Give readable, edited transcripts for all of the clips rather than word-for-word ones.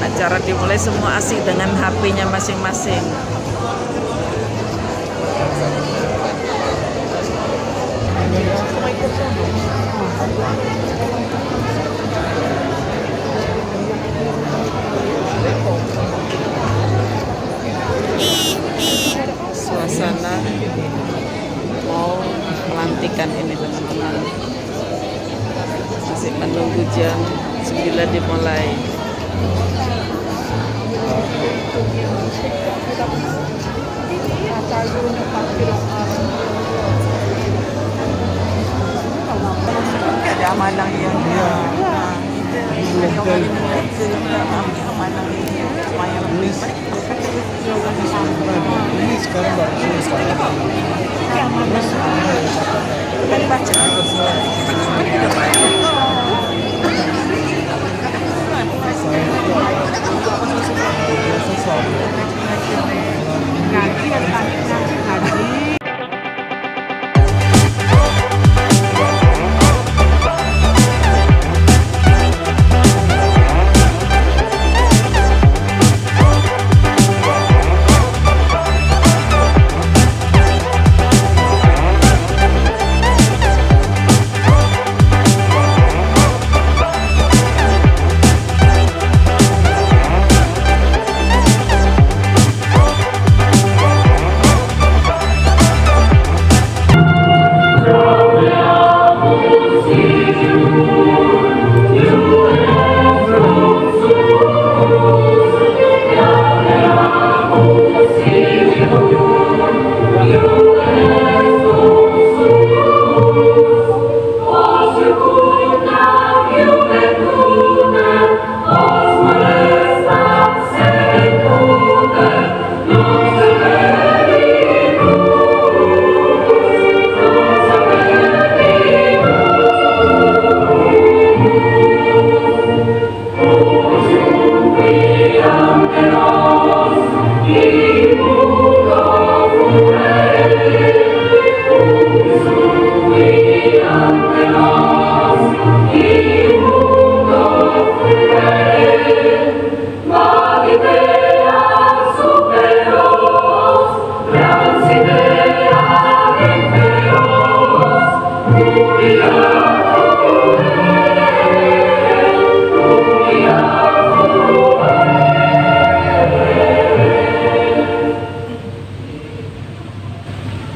Acara dimulai, semua asik dengan HP-nya masing-masing. Suasana mau pelantikan ini teman-teman, masih menunggu jam 9 dimulai. Ada amanah yang amanah ini sekarang baca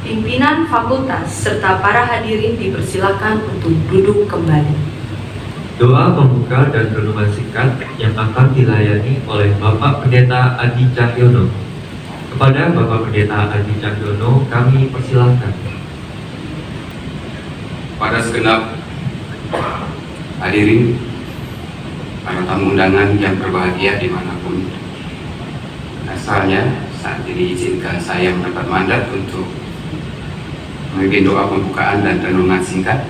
Pimpinan fakultas serta para hadirin dipersilakan untuk duduk kembali. Doa pembuka dan renungan singkat yang akan dilayani oleh Bapak Pendeta Adi Cahyono. Kepada Bapak Pendeta Adi Cahyono kami persilahkan. Pada segenap hadirin, para tamu undangan yang berbahagia dimanapun asalnya, saat ini izinkan saya mendapat mandat untuk memimpin doa pembukaan dan renungan singkat.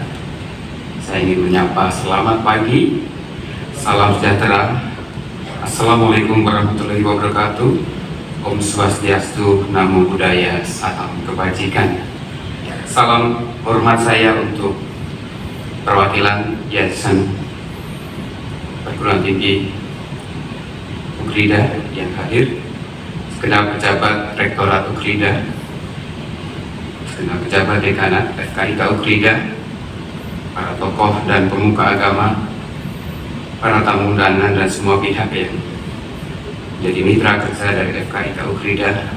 Saya ingin menyapa selamat pagi, salam sejahtera, Assalamualaikum warahmatullahi wabarakatuh, Om Swastiastu, Namo Buddhaya, salam kebajikan. Salam hormat saya untuk perwakilan Yayasan Perguruan Tinggi Ukrida yang hadir, segenap pejabat Rektorat Ukrida, segenap pejabat Dekanat FKIK Ukrida, para tokoh dan pemuka agama, para tamu undangan dan semua pihak yang menjadi mitra kerja dari FKIK Ukrida,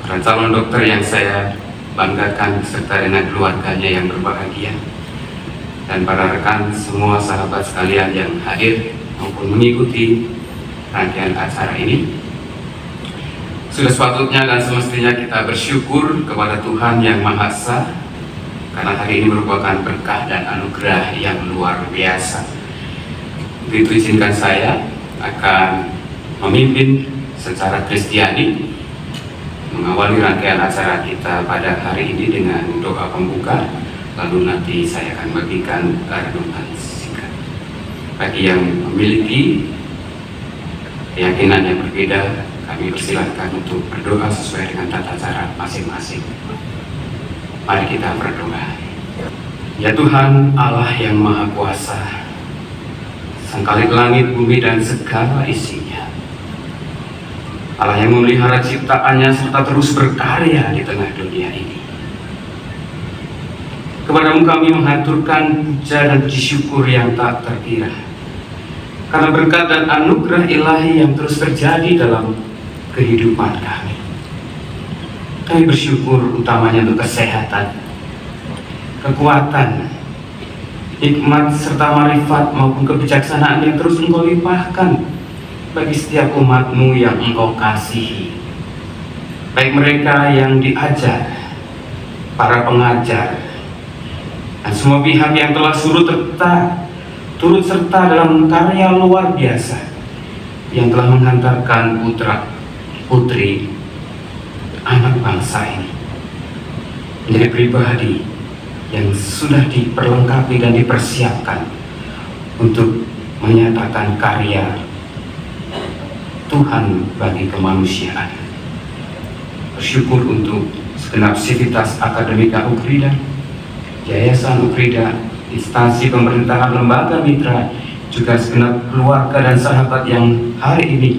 para calon dokter yang saya banggakan serta dengan keluarganya yang berbahagia, dan para rekan semua sahabat sekalian yang hadir maupun mengikuti rangkaian acara ini. Sudah sepatutnya dan semestinya kita bersyukur kepada Tuhan Yang Maha Esa, karena hari ini merupakan berkah dan anugerah yang luar biasa. Untuk itu izinkan saya akan memimpin secara Kristiani, mengawali rangkaian acara kita pada hari ini dengan doa pembuka, lalu nanti saya akan bagikan renungan singkat. Bagi yang memiliki keyakinan yang berbeda, kami persilahkan untuk berdoa sesuai dengan tata cara masing-masing. Mari kita berdoa. Ya Tuhan Allah yang Maha Kuasa, Sang Khalik langit, bumi, dan segala isinya. Allah yang memelihara ciptaannya serta terus berkarya di tengah dunia ini. Kepadamu kami menghaturkan puja dan puji syukur yang tak terkira, karena berkat dan anugerah ilahi yang terus terjadi dalam kehidupan kami. Kami bersyukur utamanya untuk kesehatan, kekuatan, hikmat serta marifat maupun kebijaksanaan yang terus Engkau limpahkan bagi setiap umat-Mu yang Engkau kasihi, baik mereka yang diajar, para pengajar, dan semua pihak yang telah turut serta dalam karya luar biasa yang telah menghantarkan putra putri anak bangsa ini menjadi pribadi yang sudah diperlengkapi dan dipersiapkan untuk menyatakan karya Tuhan bagi kemanusiaan. Bersyukur untuk segenap sivitas akademika Ukrida, Yayasan Ukrida, instansi pemerintahan, lembaga mitra, juga segenap keluarga dan sahabat yang hari ini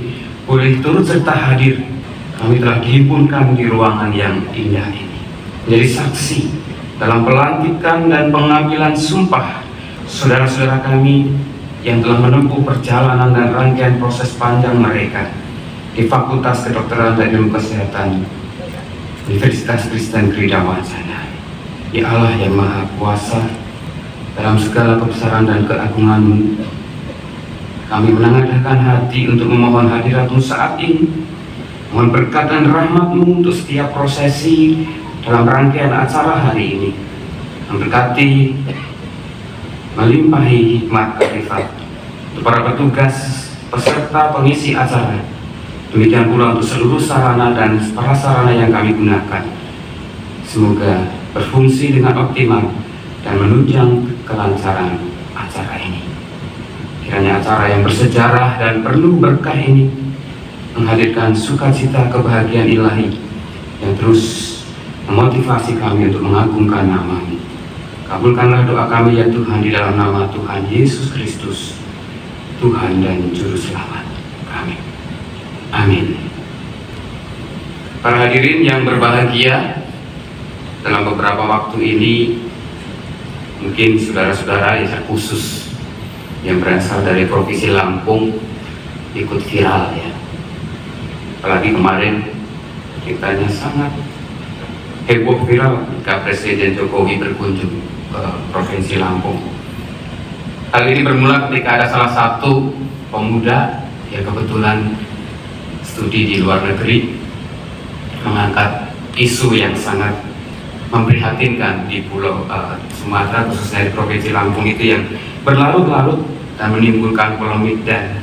boleh turut serta hadir. Kami telah dihimpunkan di ruangan yang indah ini menjadi saksi dalam pelantikan dan pengambilan sumpah saudara-saudara kami yang telah menempuh perjalanan dan rangkaian proses panjang mereka di Fakultas Kedokteran dan Ilmu Kesehatan Universitas Kristen Krida Wacana. Ya Allah yang Maha Kuasa, dalam segala kebesaran dan keagungan-Mu, kami menengadahkan hati untuk memohon hadirat-Mu saat ini. Mohon berkat dan rahmat-Mu untuk setiap prosesi dalam rangkaian acara hari ini. Memberkati, melimpahi hikmat kearifan untuk para petugas, peserta, pengisi acara. Demikian pula untuk seluruh sarana dan prasarana yang kami gunakan. Semoga berfungsi dengan optimal dan menunjang kelancaran acara ini. Kiranya acara yang bersejarah dan penuh berkah ini menghadirkan sukacita kebahagiaan ilahi yang terus memotivasi kami untuk mengagungkan nama-Mu. Kabulkanlah doa kami ya Tuhan, di dalam nama Tuhan Yesus Kristus, Tuhan dan Juru Selamat kami. Amin. Para hadirin yang berbahagia, dalam beberapa waktu ini mungkin saudara-saudara yang khusus yang berasal dari Provinsi Lampung ikut viral ya. Apalagi kemarin ceritanya sangat heboh viral ketika Presiden Jokowi berkunjung ke Provinsi Lampung. Hal ini bermula ketika ada salah satu pemuda yang kebetulan studi di luar negeri mengangkat isu yang sangat memprihatinkan di Pulau Sumatera, khususnya di Provinsi Lampung itu, yang berlarut-larut dan menimbulkan polemik, dan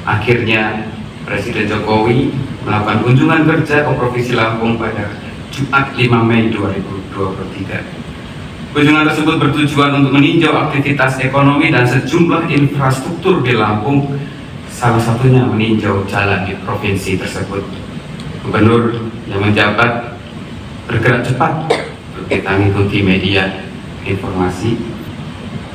akhirnya Presiden Jokowi melakukan kunjungan kerja ke Provinsi Lampung pada Jumat 5 Mei 2023. Kunjungan tersebut bertujuan untuk meninjau aktivitas ekonomi dan sejumlah infrastruktur di Lampung, salah satunya meninjau jalan di provinsi tersebut. Gubernur yang menjabat bergerak cepat untuk kita mengikuti media informasi.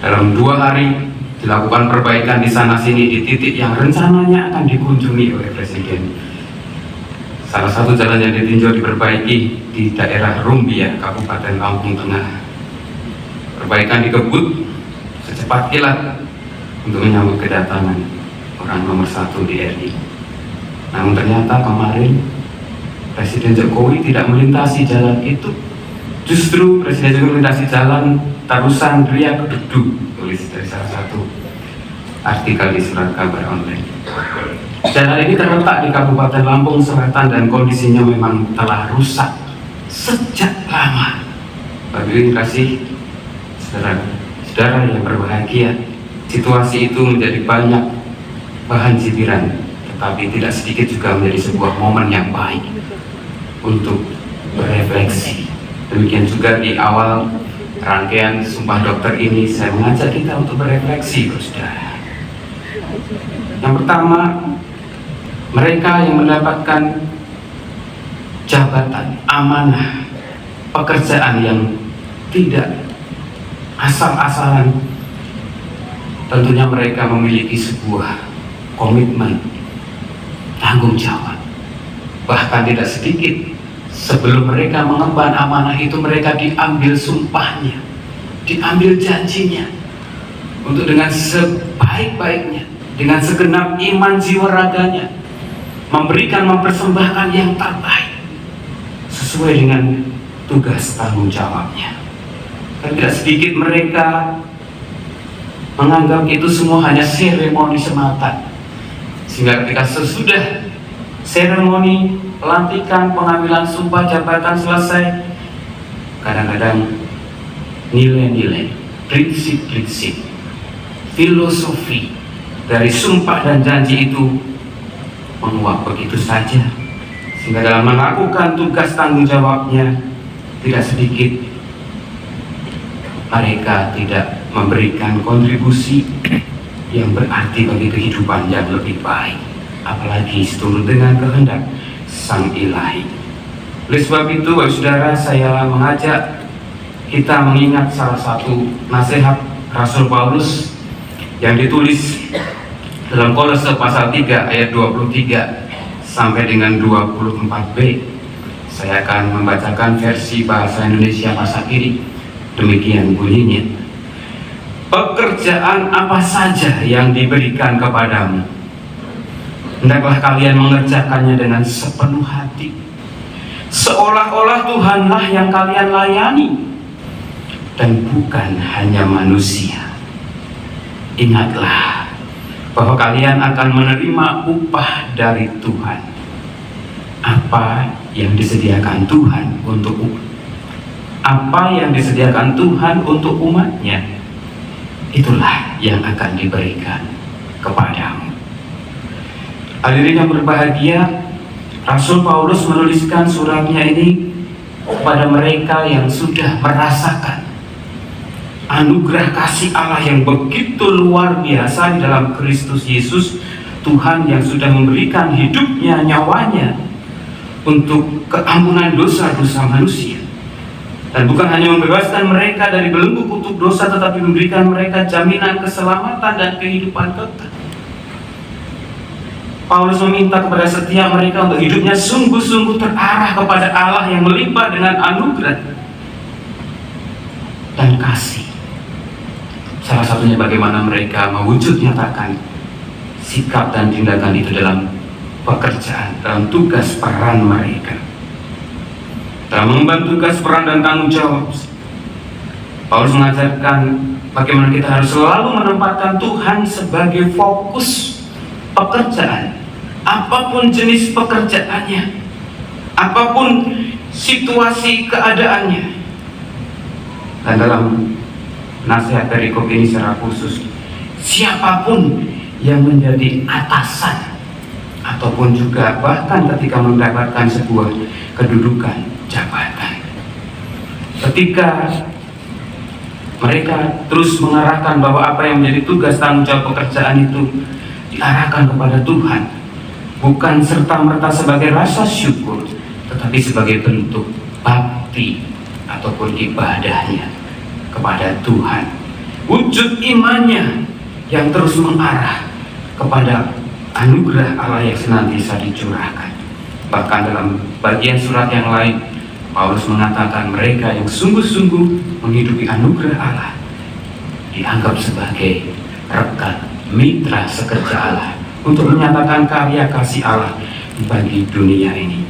Dalam 2 hari dilakukan perbaikan di sana sini di titik yang rencananya akan dikunjungi oleh Presiden. Salah satu jalan yang ditinjau diperbaiki di daerah Rumbia, Kabupaten Lampung Tengah. Perbaikan dikebut secepat kilat untuk menyambut kedatangan orang nomor 1 di RI. Namun ternyata kemarin Presiden Jokowi tidak melintasi jalan itu. Justru Presiden Jokowi melintasi jalan Tarusan Ria Kedudu, tulis dari salah satu artikel di surat kabar online. Jalan ini terletak di Kabupaten Lampung Selatan dan kondisinya memang telah rusak sejak lama. Bagi kasih saudara yang berbahagia, situasi itu menjadi banyak bahan cibiran, tetapi tidak sedikit juga menjadi sebuah momen yang baik untuk berefleksi. Demikian juga di awal rangkaian Sumpah Dokter ini saya mengajak kita untuk berefleksi, saudara. Yang pertama, mereka yang mendapatkan jabatan, amanah, pekerjaan yang tidak asal-asalan, tentunya mereka memiliki sebuah komitmen, tanggung jawab. Bahkan tidak sedikit sebelum mereka mengemban amanah itu, mereka diambil sumpahnya, diambil janjinya, untuk dengan sebaik-baiknya, dengan segenap iman jiwa raganya, memberikan, mempersembahkan yang terbaik sesuai dengan tugas tanggung jawabnya. Dan tidak sedikit mereka menganggap itu semua hanya seremoni semata, sehingga ketika sesudah seremoni pelantikan, pengambilan sumpah jabatan selesai, kadang-kadang nilai-nilai, prinsip-prinsip, filosofi dari sumpah dan janji itu menguap begitu saja, sehingga dalam melakukan tugas tanggung jawabnya tidak sedikit mereka tidak memberikan kontribusi yang berarti bagi kehidupan yang lebih baik, apalagi seturut dengan kehendak Sang Ilahi. Oleh sebab itu, Bapak Saudara, saya mengajak kita mengingat salah satu nasihat Rasul Paulus yang ditulis dalam Kolose pasal 3 ayat 23 sampai dengan 24b. Saya akan membacakan versi bahasa Indonesia masa kini. Demikian bunyinya: pekerjaan apa saja yang diberikan kepadamu, hendaklah kalian mengerjakannya dengan sepenuh hati, seolah-olah Tuhanlah yang kalian layani, dan bukan hanya manusia. Ingatlah bahwa kalian akan menerima upah dari Tuhan. Apa yang disediakan Tuhan untuk umatnya, itulah yang akan diberikan kepadamu. Hadirin yang berbahagia, Rasul Paulus menuliskan suratnya ini kepada mereka yang sudah merasakan anugerah kasih Allah yang begitu luar biasa di dalam Kristus Yesus, Tuhan yang sudah memberikan hidupnya, nyawanya untuk keampunan dosa-dosa manusia. Dan bukan hanya membebaskan mereka dari belenggu kutuk dosa, tetapi memberikan mereka jaminan keselamatan dan kehidupan kekal. Paulus meminta kepada setiap mereka untuk hidupnya sungguh-sungguh terarah kepada Allah yang melimpah dengan anugerah dan kasih. Salah satunya bagaimana mereka mewujud nyatakan sikap dan tindakan itu dalam pekerjaan, dalam tugas peran mereka, dalam mengemban tugas peran dan tanggung jawab. Paulus mengajarkan bagaimana kita harus selalu menempatkan Tuhan sebagai fokus pekerjaan, apapun jenis pekerjaannya, apapun situasi keadaannya. Dan dalam nasihat perikop ini secara khusus, siapapun yang menjadi atasan ataupun juga bahkan ketika mendapatkan sebuah kedudukan jabatan, ketika mereka terus mengarahkan bahwa apa yang menjadi tugas tanggung jawab pekerjaan itu diarahkan kepada Tuhan, bukan serta-merta sebagai rasa syukur, tetapi sebagai bentuk bakti ataupun ibadahnya kepada Tuhan, wujud imannya yang terus mengarah kepada anugerah Allah yang senantiasa dicurahkan. Bahkan dalam bagian surat yang lain, Paulus mengatakan mereka yang sungguh-sungguh menghidupi anugerah Allah dianggap sebagai rekan, mitra sekerja Allah untuk menyatakan karya kasih Allah bagi dunia ini.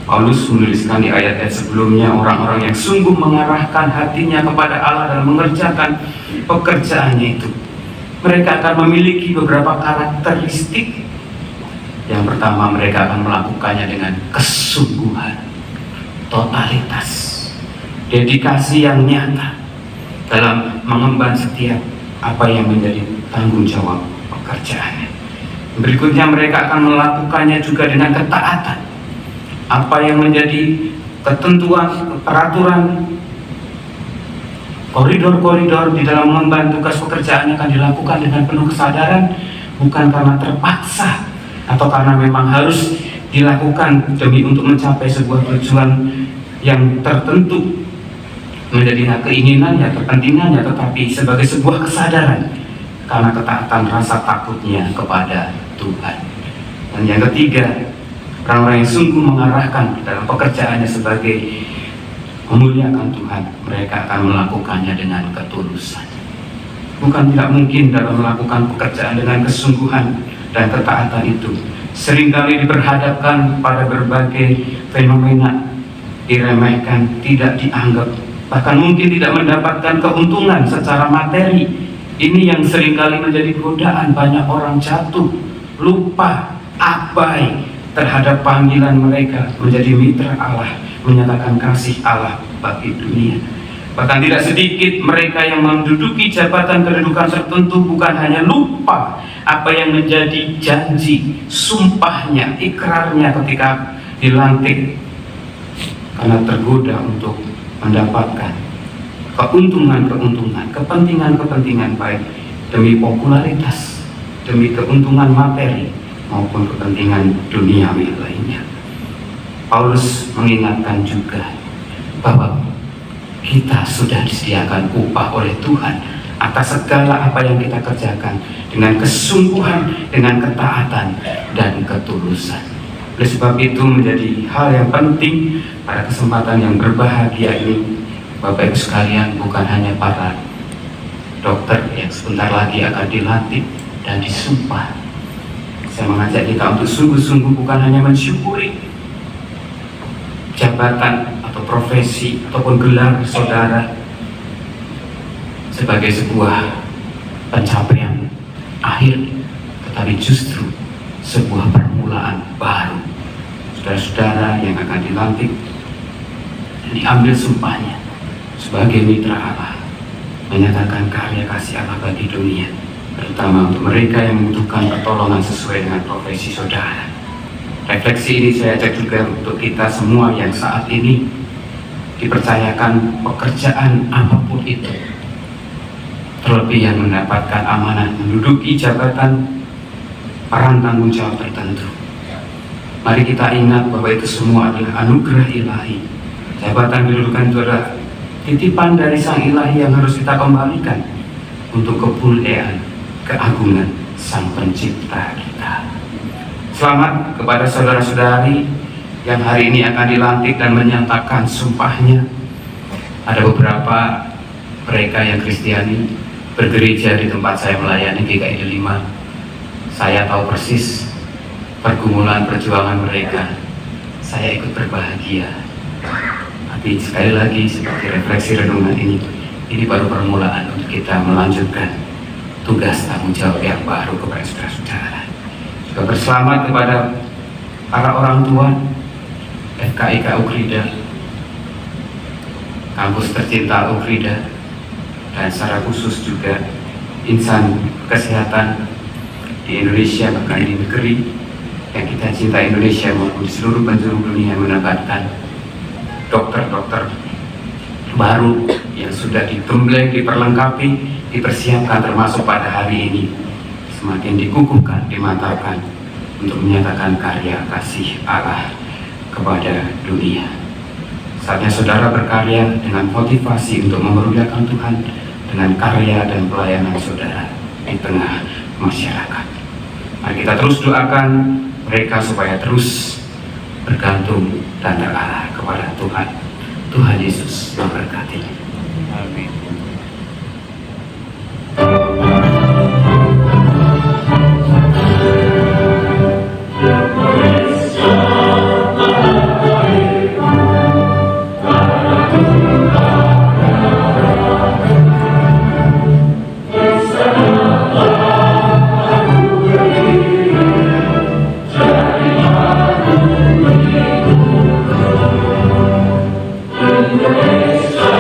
Paulus menuliskan di ayat-ayat sebelumnya, orang-orang yang sungguh mengarahkan hatinya kepada Allah dan mengerjakan pekerjaannya itu, mereka akan memiliki beberapa karakteristik. Yang pertama, mereka akan melakukannya dengan kesungguhan, totalitas, dedikasi yang nyata dalam mengemban setiap apa yang menjadi tanggung jawab pekerjaannya. Berikutnya, mereka akan melakukannya juga dengan ketaatan. Apa yang menjadi ketentuan, peraturan, koridor-koridor di dalam mengemban tugas pekerjaannya akan dilakukan dengan penuh kesadaran, bukan karena terpaksa atau karena memang harus dilakukan demi untuk mencapai sebuah tujuan yang tertentu, menjadi keinginannya, kepentingannya, tetapi sebagai sebuah kesadaran karena ketaatan rasa takutnya kepada Tuhan. Dan yang ketiga, orang-orang yang sungguh mengarahkan dalam pekerjaannya sebagai memuliakan Tuhan, mereka akan melakukannya dengan ketulusan. Bukan tidak mungkin dalam melakukan pekerjaan dengan kesungguhan dan ketaatan itu seringkali diperhadapkan pada berbagai fenomena, diremehkan, tidak dianggap, bahkan mungkin tidak mendapatkan keuntungan secara materi. Ini yang seringkali menjadi godaan banyak orang jatuh, lupa, abai terhadap panggilan mereka menjadi mitra Allah, menyatakan kasih Allah bagi dunia. Bahkan tidak sedikit mereka yang menduduki jabatan kedudukan tertentu bukan hanya lupa apa yang menjadi janji, sumpahnya, ikrarnya ketika dilantik, karena tergoda untuk mendapatkan keuntungan-keuntungan, kepentingan-kepentingan baik demi popularitas, demi keuntungan materi maupun kepentingan duniawi lainnya. Paulus mengingatkan juga bahwa kita sudah disediakan upah oleh Tuhan atas segala apa yang kita kerjakan dengan kesungguhan, dengan ketaatan dan ketulusan. Oleh sebab itu menjadi hal yang penting pada kesempatan yang berbahagia ini, Bapak Ibu sekalian, bukan hanya para dokter yang sebentar lagi akan dilantik dan disumpah. Saya mengajak kita untuk sungguh-sungguh bukan hanya mensyukuri jabatan atau profesi ataupun gelar saudara sebagai sebuah pencapaian akhir, tetapi justru sebuah permulaan baru. Saudara-saudara yang akan dilantik dan diambil sumpahnya sebagai mitra Allah, menyatakan karya kasih Allah bagi dunia, terutama untuk mereka yang membutuhkan pertolongan sesuai dengan profesi saudara. Refleksi ini saya ajak juga untuk kita semua yang saat ini dipercayakan pekerjaan apapun itu, terlebih yang mendapatkan amanah menduduki jabatan peran tanggung jawab tertentu. Mari kita ingat bahwa itu semua adalah anugerah ilahi. Jabatan kedudukan itu adalah titipan dari Sang Ilahi yang harus kita kembalikan untuk kemuliaan, keagungan Sang Pencipta kita. Selamat kepada saudara-saudari yang hari ini akan dilantik dan menyatakan sumpahnya. Ada beberapa mereka yang Kristiani bergereja di tempat saya melayani GKI 5. Saya tahu persis pergumulan perjuangan mereka. Saya ikut berbahagia. Tapi sekali lagi, seperti refleksi renungan ini baru permulaan untuk kita melanjutkan tugas tanggung jawab yang baru kepada saudara-saudara. Juga berselamat kepada para orang tua FKIK Ukrida, kampus tercinta Ukrida, dan secara khusus juga insan kesehatan di Indonesia, bahkan di negeri yang kita cinta Indonesia maupun di seluruh penjuru dunia, mendapatkan dokter-dokter baru yang sudah digembleng, diperlengkapi, dipersiapkan, termasuk pada hari ini semakin dikukuhkan, dimantapkan untuk menyatakan karya kasih Allah kepada dunia. Saatnya saudara berkarya dengan motivasi untuk memuliakan Tuhan dengan karya dan pelayanan saudara di tengah masyarakat. Mari kita terus doakan mereka supaya terus bergantung dan terarah kepada Tuhan. Tuhan Yesus memberkati. Amin. Indonesia,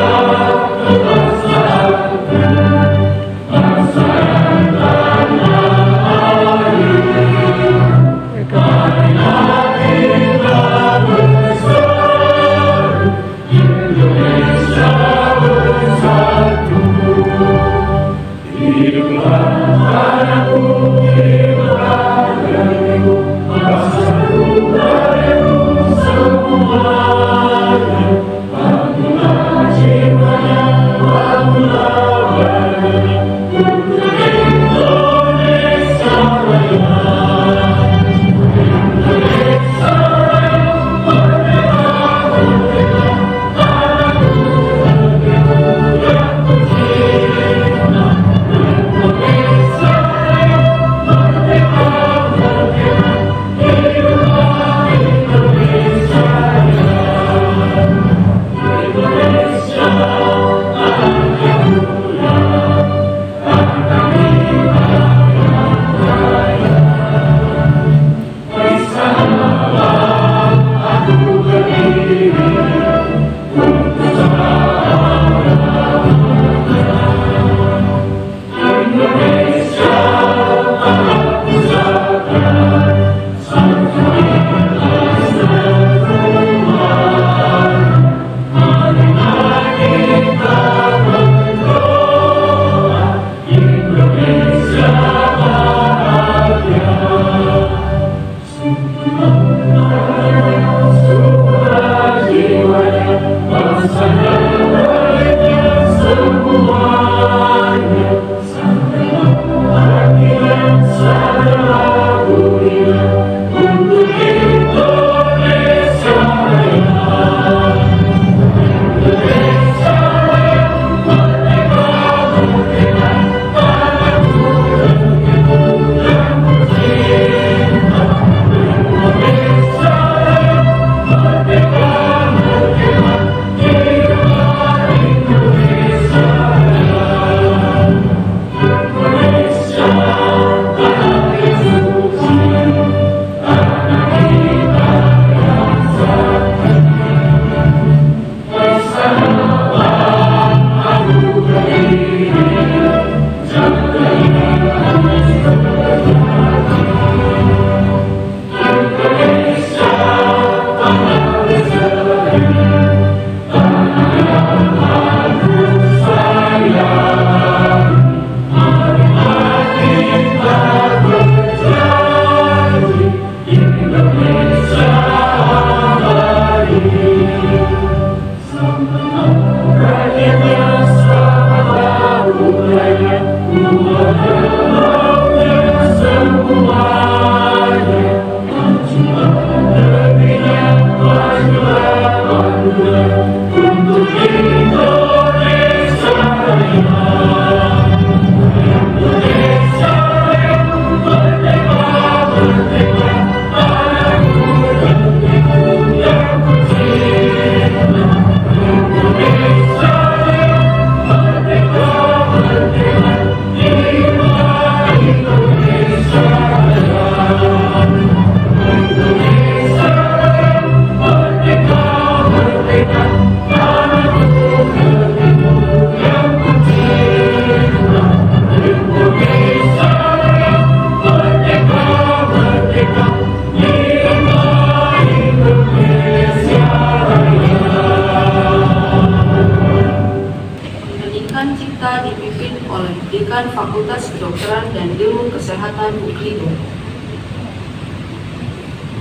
Ridho.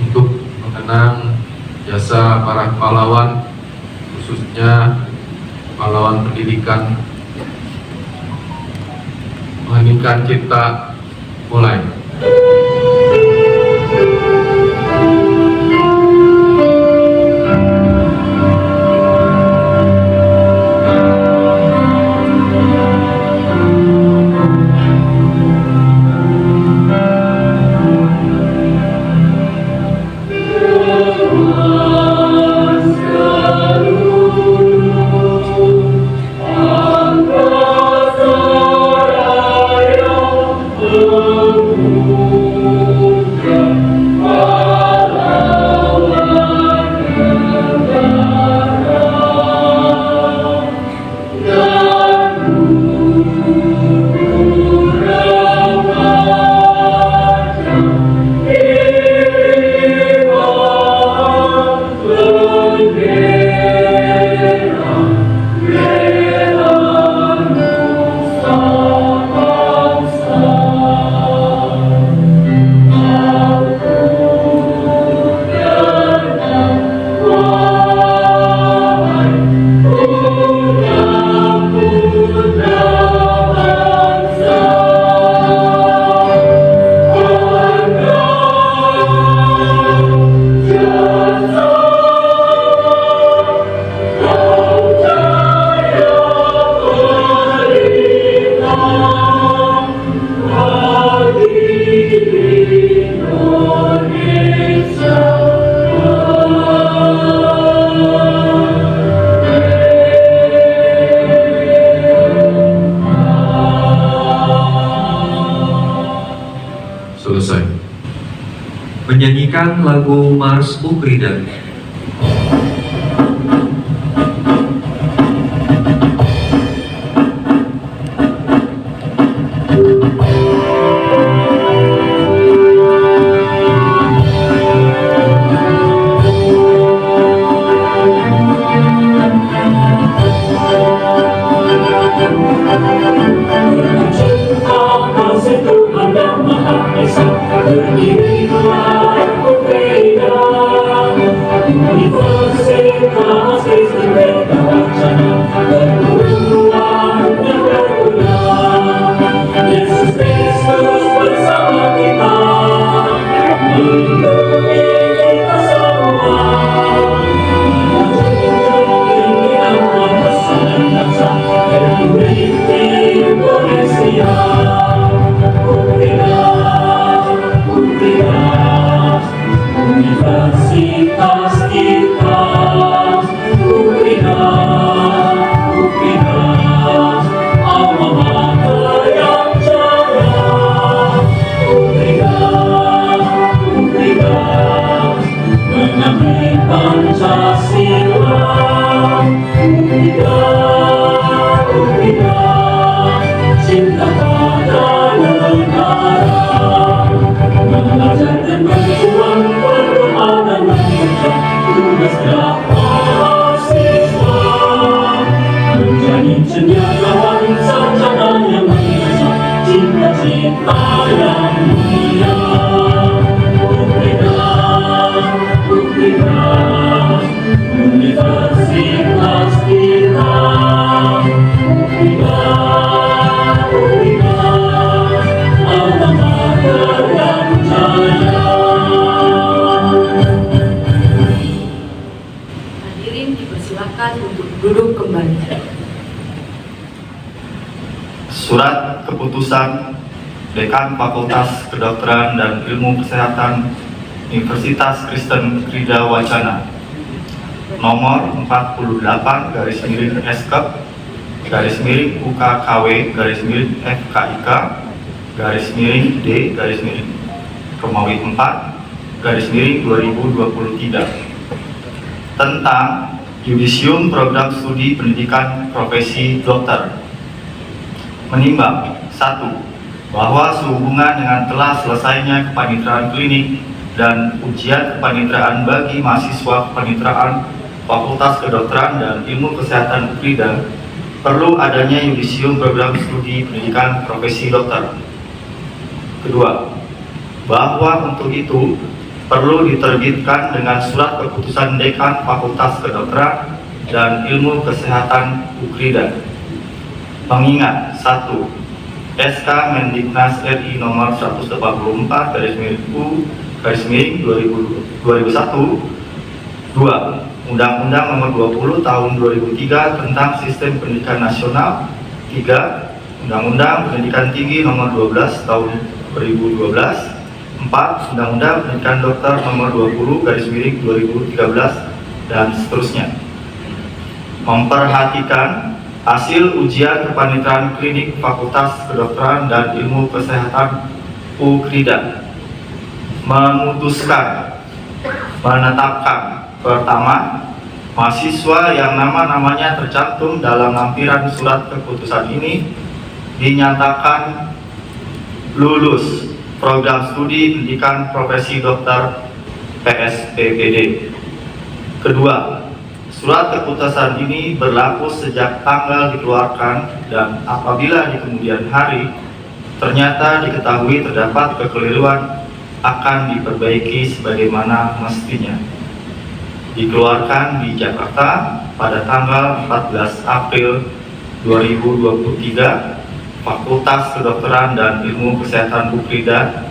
Untuk mengenang jasa para pahlawan, khususnya pahlawan pendidikan, mengheningkan cipta, mulai. Selesai. Menyanyikan lagu Mars Ukrida. Hadirin dipersilakan untuk duduk kembali. Surat Keputusan Dekan Fakultas Kedokteran dan Ilmu Kesehatan Universitas Kristen Krida Wacana nomor 48-UKKW-MIK-D-4-Romawi 4/2023 tentang Yudisium Program Studi Pendidikan Profesi Dokter. Menimbang 1. Bahwa sehubungan dengan telah selesainya kepanitraan klinik dan ujian kepanitraan bagi mahasiswa kepanitraan Fakultas Kedokteran dan Ilmu Kesehatan UKRIDA, perlu adanya yudisium program studi pendidikan profesi dokter. Kedua, bahwa untuk itu perlu diterbitkan dengan surat keputusan Dekan Fakultas Kedokteran dan Ilmu Kesehatan UKRIDA. Mengingat 1. SK Mendiknas RI nomor 184/U/2001, 2. Undang-Undang nomor 20 tahun 2003 tentang Sistem Pendidikan Nasional, 3. Undang-Undang Pendidikan Tinggi nomor 12 tahun 2012, 4. Undang-Undang Pendidikan Dokter nomor 20/2013 dan seterusnya. Memperhatikan hasil ujian kepanitiaan klinik Fakultas Kedokteran dan Ilmu Kesehatan UKRIDA. Memutuskan menetapkan: pertama, mahasiswa yang nama-namanya tercantum dalam lampiran surat keputusan ini dinyatakan lulus program studi pendidikan profesi dokter PSPPD. Kedua, surat keputusan ini berlaku sejak tanggal dikeluarkan dan apabila di kemudian hari ternyata diketahui terdapat kekeliruan akan diperbaiki sebagaimana mestinya. Dikeluarkan di Jakarta pada tanggal 14 April 2023, Fakultas Kedokteran dan Ilmu Kesehatan UKRIDA,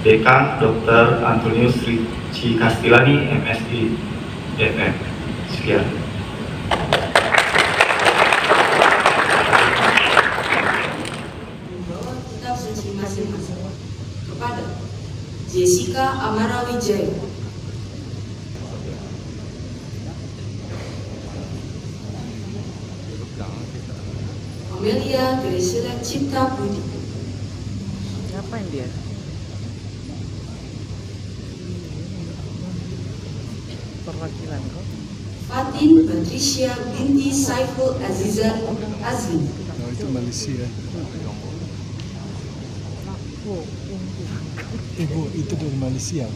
Dekan Dr. Antonius Rici Castilani, MSI, DFM. Sekian. Kitab suci masing-masing kepada Jessica Amara Wijaya, Amelia Graciela Cipta Budi, Ngapain dia? Perwakilan kok? Fatin Patricia binti Saiful Azizan Azmi, Oh, itu Malaysia. Ibu itu dari Malaysia.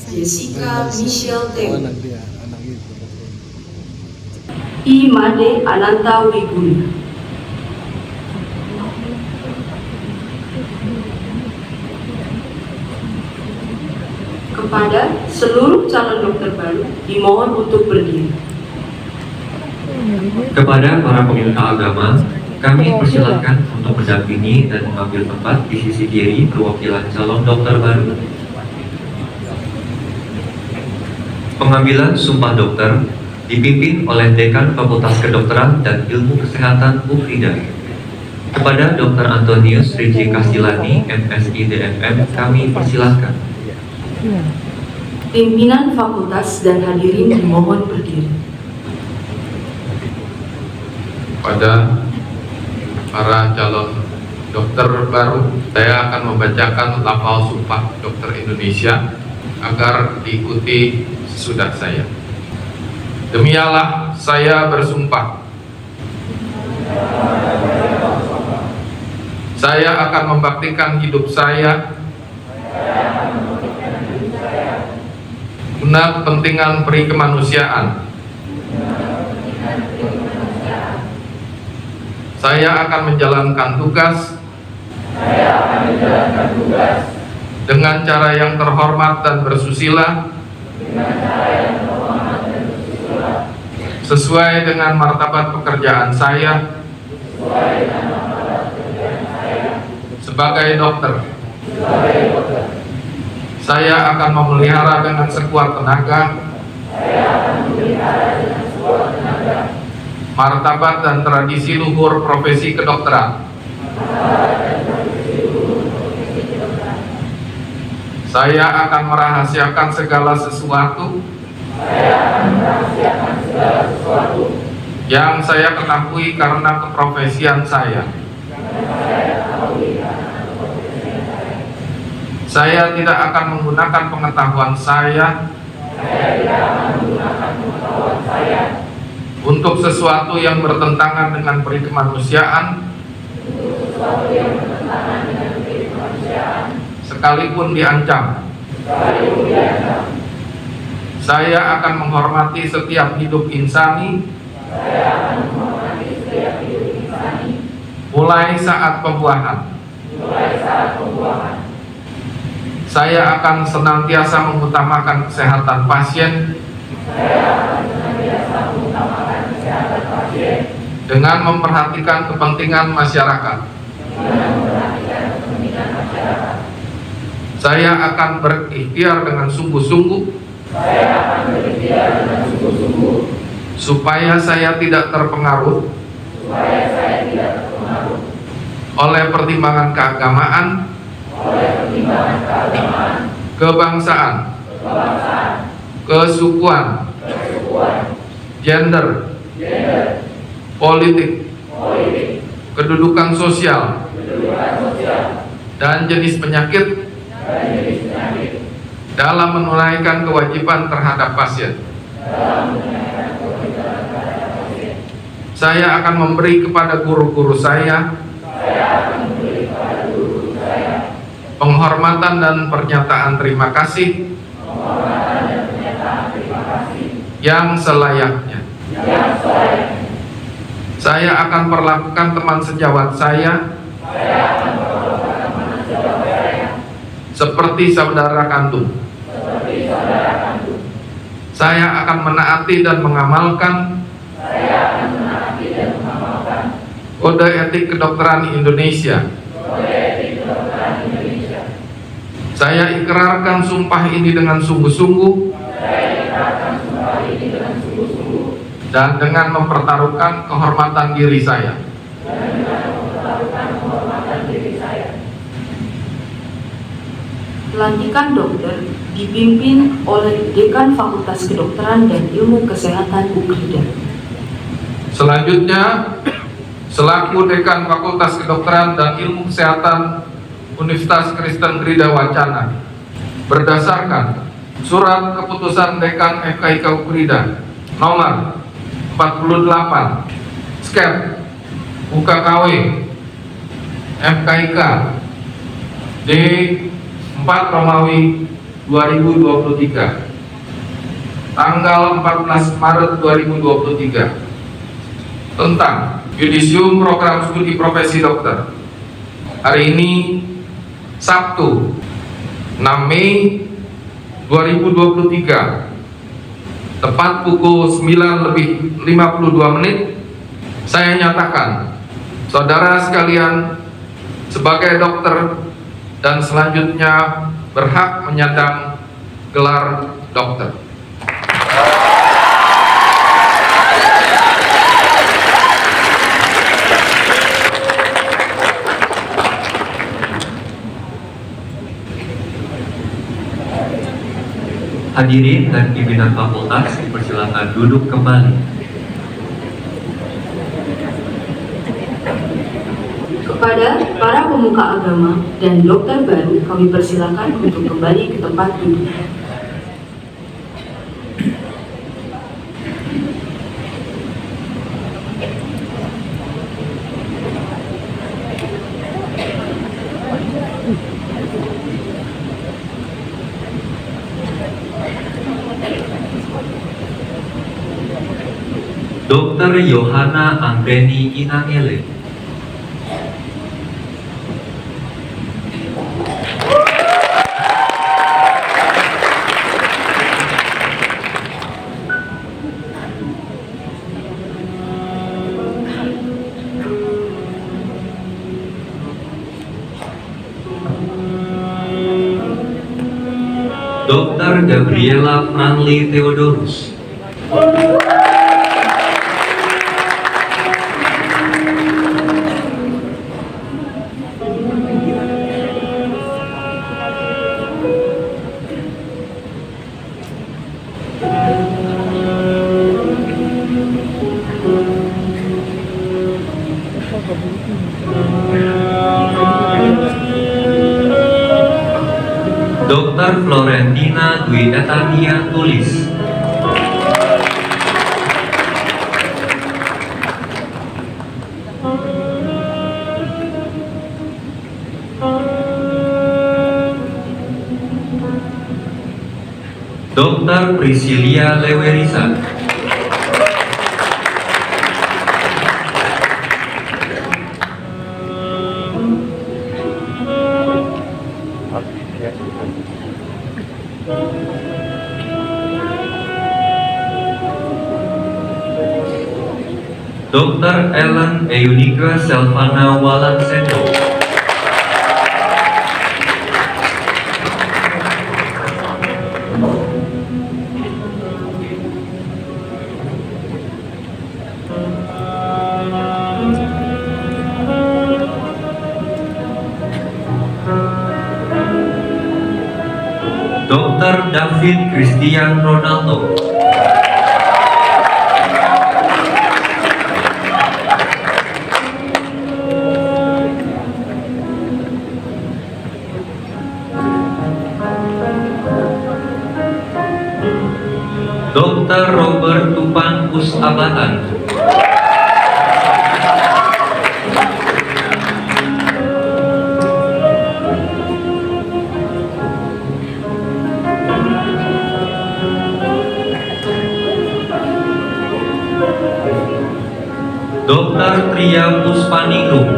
Jessica Michelle Oh, Teo, anak dia, anak ibu. Imade Ananta Wiguna, kepada seluruh calon dokter baru dimohon untuk berdiri. Kepada para peminta agama, kami persilakan untuk mendampingi dan mengambil tempat di sisi kiri perwakilan calon dokter baru. Pengambilan sumpah dokter dipimpin oleh Dekan Fakultas Kedokteran dan Ilmu Kesehatan UKRIDA. Kepada Dr. Antonius Rici Castilani, MSI DFM, kami persilahkan. Pimpinan fakultas dan hadirin dimohon berdiri. Pada para calon dokter baru, saya akan membacakan lafal sumpah dokter Indonesia agar diikuti sesudah saya. Demi Allah, saya bersumpah. Saya akan membaktikan hidup saya guna kepentingan perikemanusiaan. Saya akan menjalankan tugas dengan cara yang terhormat dan bersusila, sesuai dengan martabat pekerjaan saya sebagai dokter. Saya akan memelihara dengan sekuat tenaga martabat dan tradisi luhur profesi kedokteran. Saya akan merahasiakan segala sesuatu yang saya ketahui karena keprofesian saya. Saya tidak akan menggunakan pengetahuan saya untuk sesuatu yang bertentangan dengan perikemanusiaan, sekalipun diancam. Saya akan menghormati setiap hidup insani, mulai saat pembuahan Saya akan senantiasa mengutamakan kesehatan pasien dengan memperhatikan kepentingan masyarakat. Saya akan berikhtiar dengan sungguh-sungguh supaya saya tidak terpengaruh oleh pertimbangan keagamaan, kebangsaan, kesukuan, gender, politik, kedudukan sosial, dan jenis penyakit dalam menunaikan kewajiban terhadap pasien. Saya akan memberi kepada guru-guru saya penghormatan dan pernyataan terima kasih yang selayaknya. Saya akan perlakukan teman sejawat saya seperti saudara kandung. Saya akan menaati dan mengamalkan Kode Etik Kedokteran Indonesia. Saya ikrarkan sumpah ini dengan sungguh-sungguh dan dengan mempertaruhkan kehormatan diri saya. Pelantikan dokter dipimpin oleh Dekan Fakultas Kedokteran dan Ilmu Kesehatan UKRIDA. Selanjutnya, selaku Dekan Fakultas Kedokteran dan Ilmu Kesehatan Universitas Kristen Krida Wacana, berdasarkan Surat Keputusan Dekan FKIK UKRIDA nomor 48 Skep UKKW FKIK D 4 Romawi 2023 tanggal 14 Maret 2023 tentang Yudisium Program Studi Profesi Dokter. Hari ini Sabtu 6 Mei 2023 tepat pukul 9:52 saya nyatakan saudara sekalian sebagai dokter dan selanjutnya berhak menyandang gelar dokter. Hadirin dan pimpinan fakultas dipersilakan duduk kembali. Kepada para pemuka agama dan dokter baru, kami persilakan untuk kembali ke tempat duduk. Dr. Yohana Anggreni Inangele. Dr. Gabriela Franly Theodorus. Dr. Florentina Dwi Etania Tulis. Dr. Priscilia Lewerisa. Dr. Ellen Eunika Selvana Walansendo. Dr. David Christian Ronaldo. Dr. Robert Tupan Pusabatan. Dr. Tria Puspaningrum.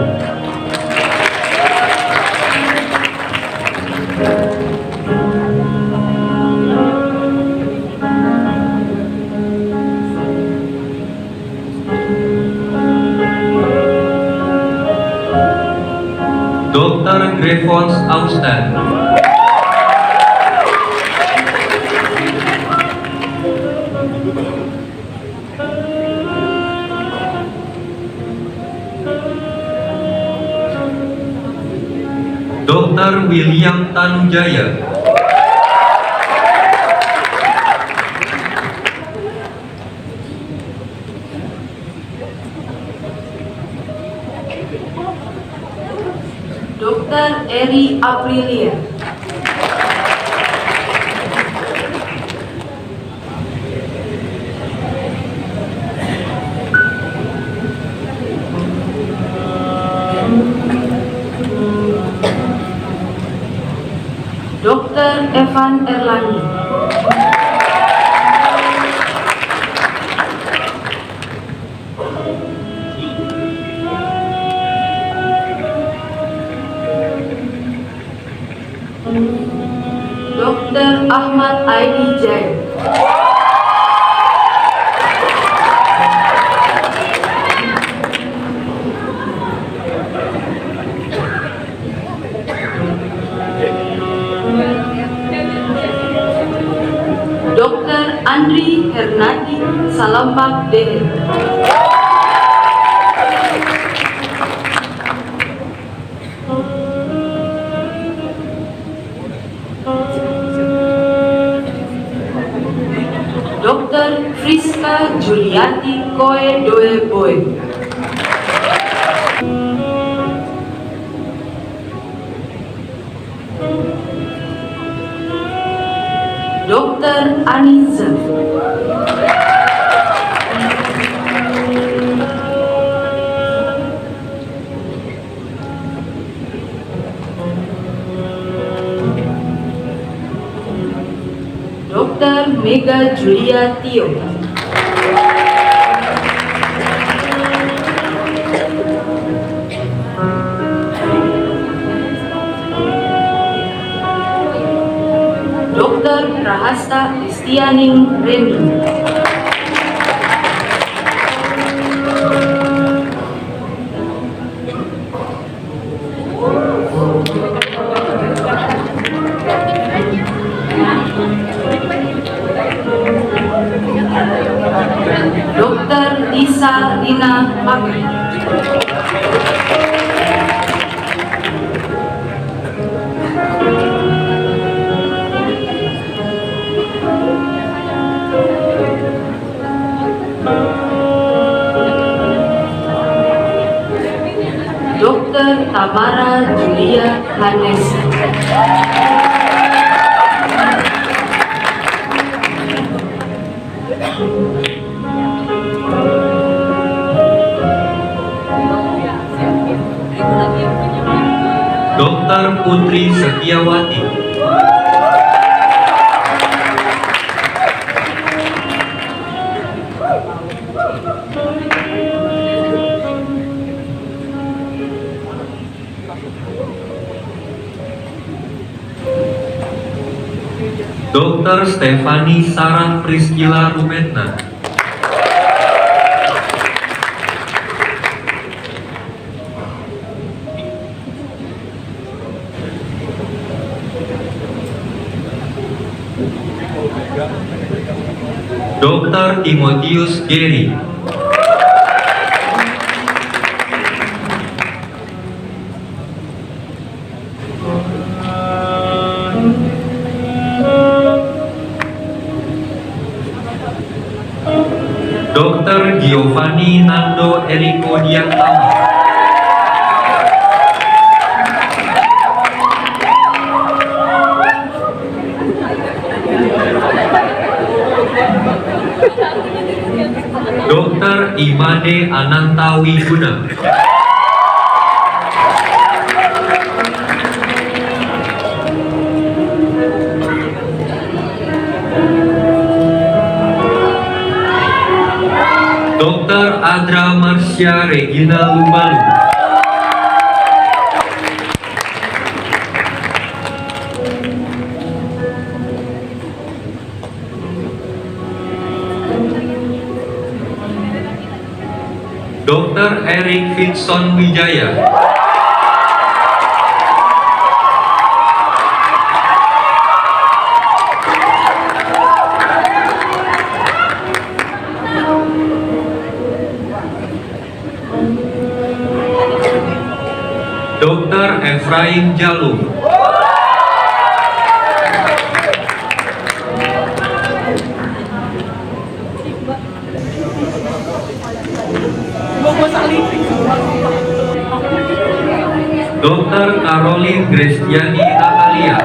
Dr. Grefons Austen. Dr. William Tanujaya. Dr. Eri Aprilia. Dr. Evan Erlandi. Dr. Ahmad Aidi Jaya. Dr. Andri Hernadi Salambak Dehe. Dr. Friska Juliati Koe Doe Boy. Dr. Aniza. Dr. Mega Julia Tio. Dr. Rahasta Istianing Reni. Dr. Lisa Rina Pakai. Dr. Tamara Julia Hanesi. Dr. Putri Setiawati. Dr. Stefani Sarah Priscilla Rumetna, Dr. Timotius Geri, Dr. Giovanni Nando Eriko Diantama, Dr. Imade Ananta Wiguna, Dr. Adra Marsha Regina Lumbalu, Dr. Erik Vinson Wijaya, Dr. Efraim Jalum, Dr. Caroline Graciani Natalia,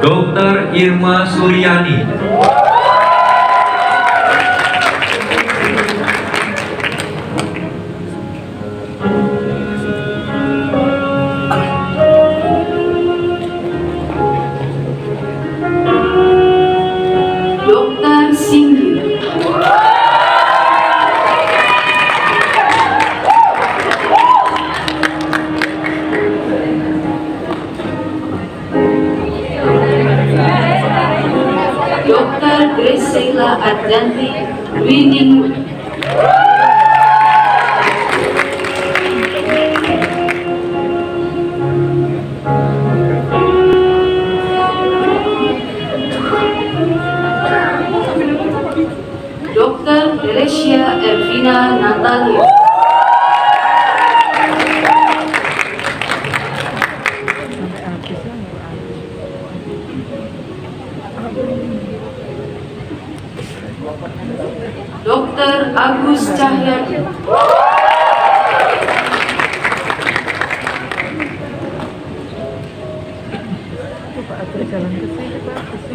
Dr. Irma Suryani, Dr. Singgi, Dr. Graciela Ardanti Winning, Dr. Teresia Ervina Natalia, Sampai habis lah, nggak habis. Dr. Agus Cahyadi, Pak Adri jalan ke sini, Pak, ke sini.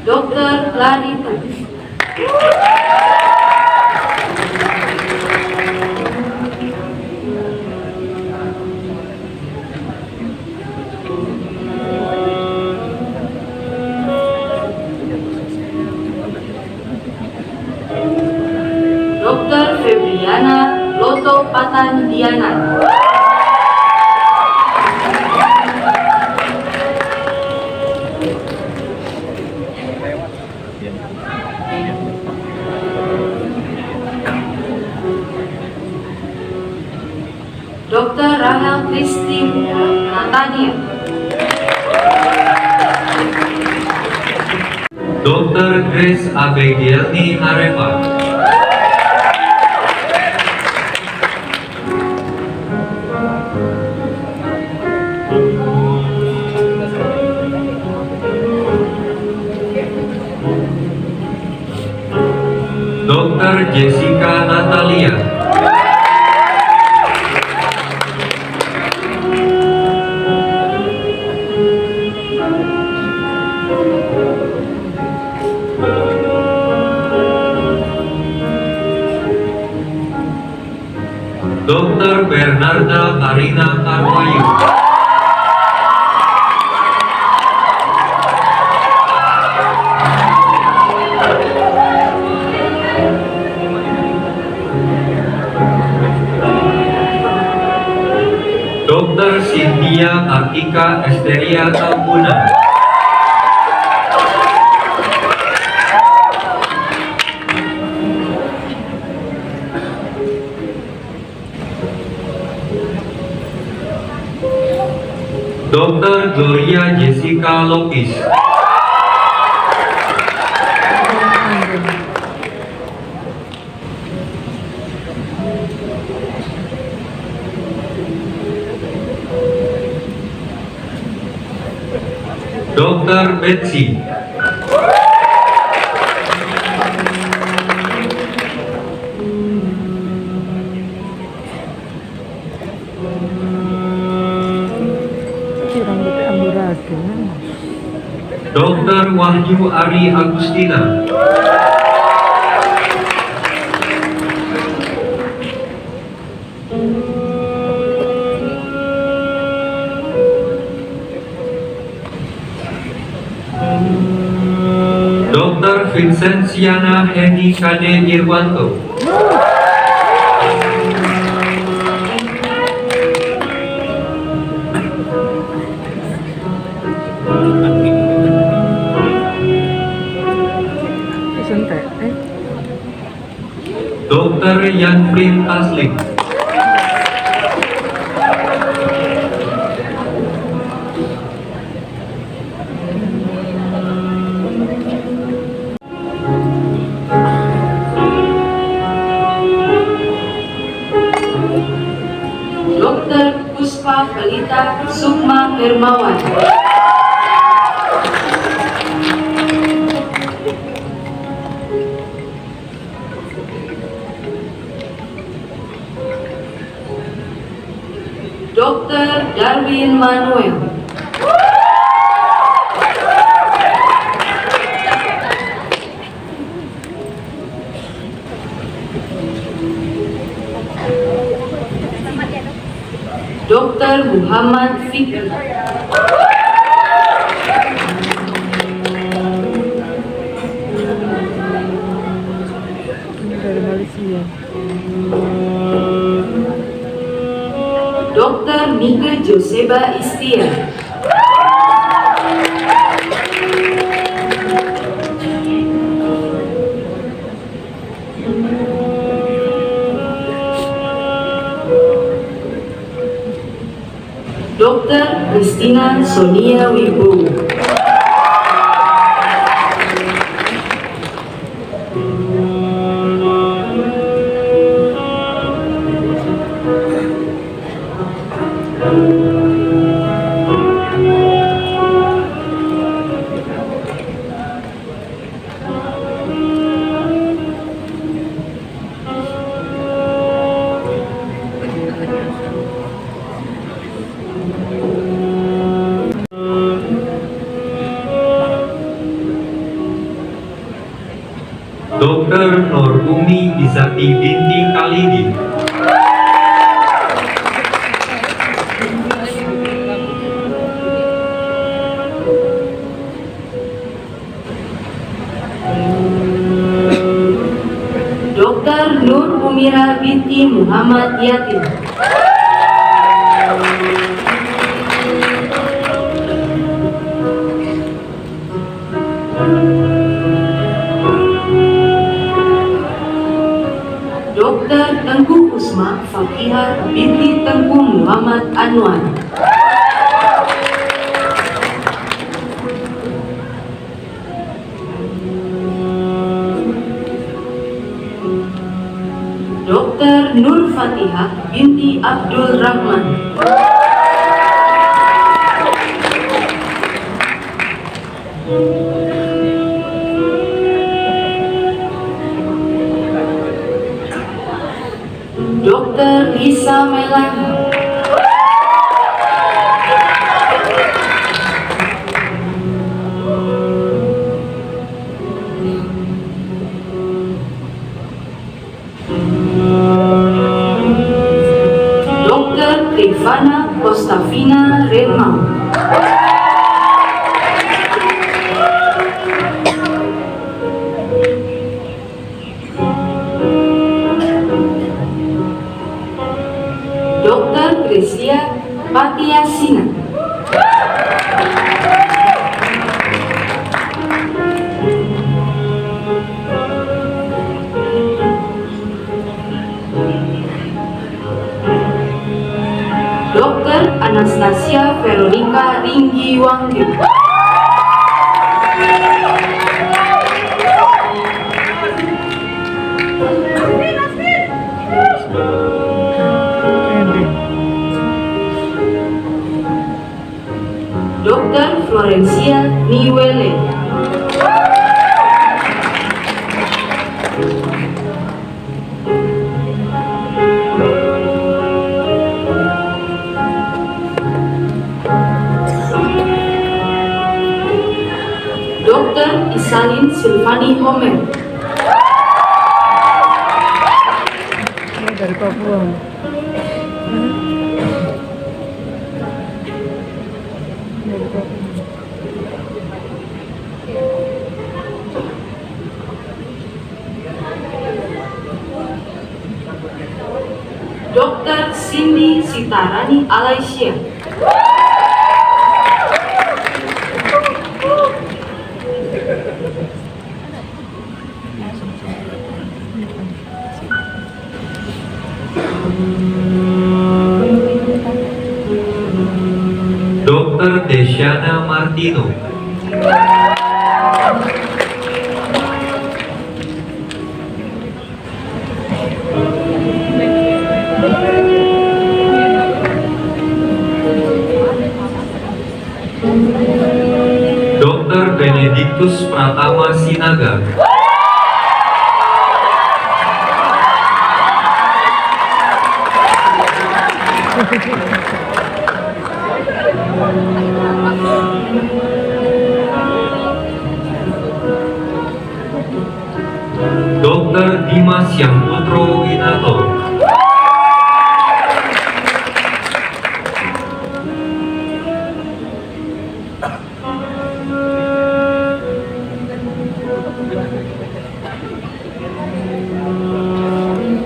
Dr. Larita, Dr. Febriana Loto Patandiana, Dr. Rahel Christine Natania, Dr. Grace Abigailni Areva, Dr. Jessica Natalia, Dr. Bernarda Karina Karwayu, Nia Artika Esteria Tambuna. Dr. Gloria Jessica Lopis. Dr. Betsy. Rambutnya amburadul. Dr. Wahyu Ari Agustina. Dr. Vincenziana Heni Kade Irwanto. Santai. Dr. Yanfrin Taslim. Dr. Puspa Pelita Sukma Hermawan. Dr. Darwin Manuel. Dr. Muhammad Fikri. Dari Malaysia. Dr. Mika Joseba Istia. Dr. Christina Sonia Wibowo. Dr. Nur Umi Izati binti Khalidi. Dr. Nur Umira binti Muhammad Yatin. Dr. Tengku Usma Fakihah binti Tengku Muhammad Anwar. Dr. Nur Fatihah binti Abdul Rahman. Dr. Lisa Melani. Dr. Trifana Kostafina Remau. Dr. Grecia Patiasina. Anastasia Veronica Ringgiwangi. Dr. Florencia Niwele. Dr. Isalin Silvani Homer. Ini dari Papua. Dari Papua. Dr. Cindy Sitarani Alaisia. Dr. Desiana Martino. Dr. Benedictus Pratama Sinaga. Dr. Dimas Yangputro Winato.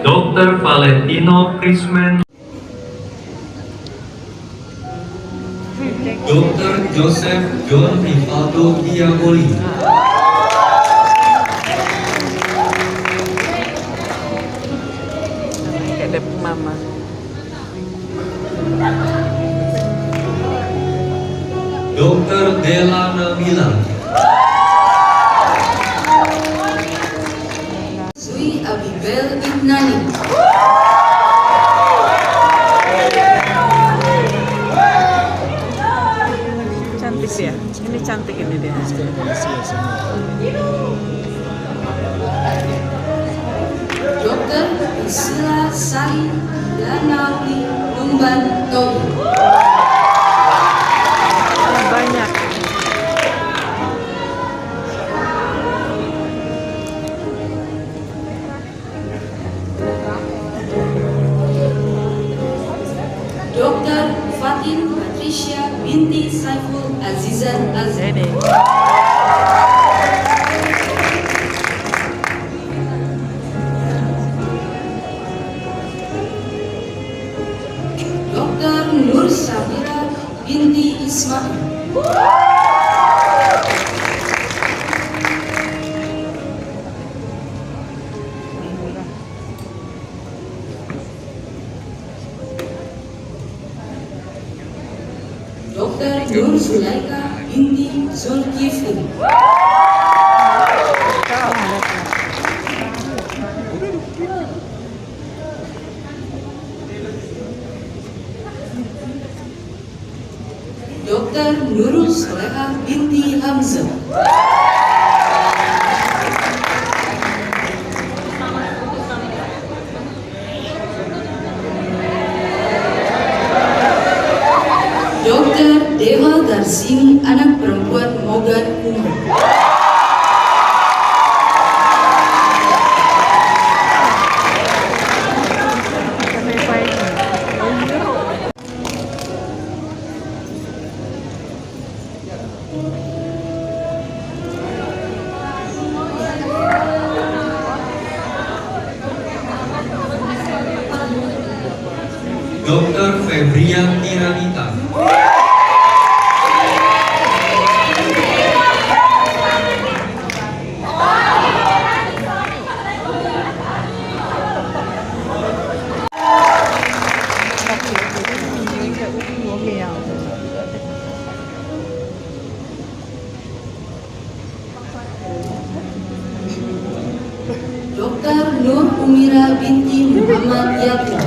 Dr. Valentino Prismen. Dr. Joseph John Rivaldo Diaboli. Kayak ada mama. Dr. Della Nabila. Sui Abibel Ibnani. Cantik ya. Ini cantik ini dia. Malaysia semua. Dr. Isla Sari Danawi Lumban Tobi. Banyak. Dr. Fatin Patricia binti Saiful Azizan Azza. Ini. Dr. Nur Sabira binti Ismail. Dr. Nur Sulaika binti Zulkifli. Dr. Nurul Soleha binti Hamzah. Dr. Dewa Darsini anak perempuan Mogan Umar. Dr. Febrian Tiranita. Oke ya. Amira binti Muhammad Yatin.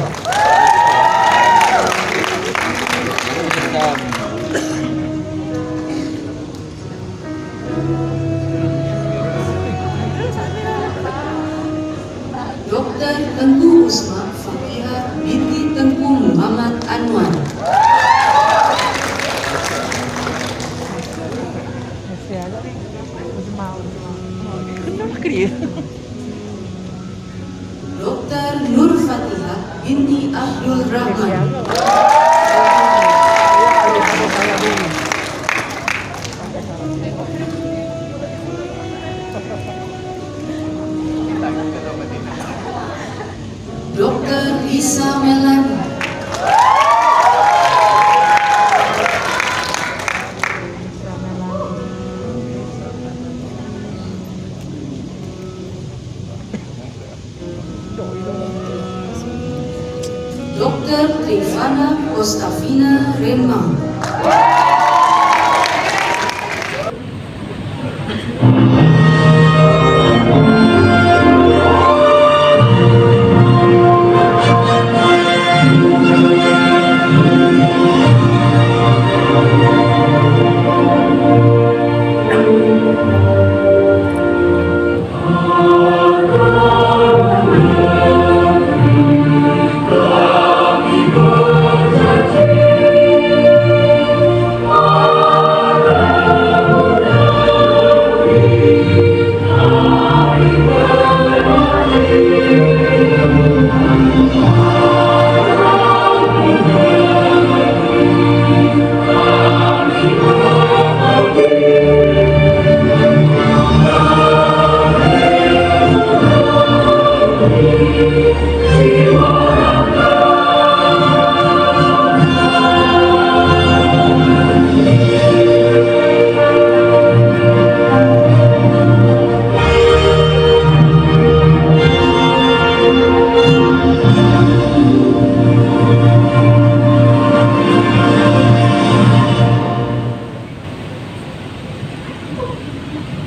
Dr. Tengku Usma Fakihah binti Tengku Muhammad Anwar. Masih ada. Masih mau. Kenapa dia? Dr. Nur Fatihah binti Abdul Rahman. Dr. Lisa Melani. Dr. Trifana Ostafina Rembang.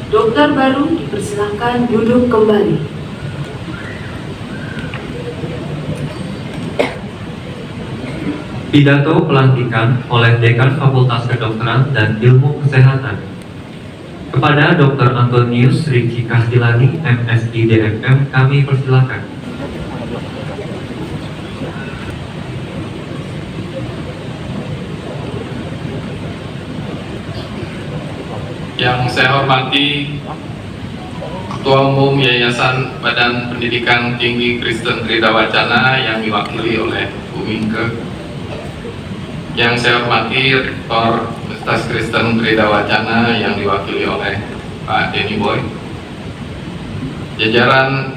Dokter baru dipersilahkan duduk kembali. Pidato pelantikan oleh Dekan Fakultas Kedokteran dan Ilmu Kesehatan. Kepada Dr. Antonius Riki Kastilani, MSI DFM, kami persilakan. Yang saya hormati Ketua Umum Yayasan Badan Pendidikan Tinggi Kristen Trida Wacana yang diwakili oleh Bu Mingke. Yang saya hormati Rektor Universitas Kristen Trida Wacana yang diwakili oleh Pak Denny Boy. Jajaran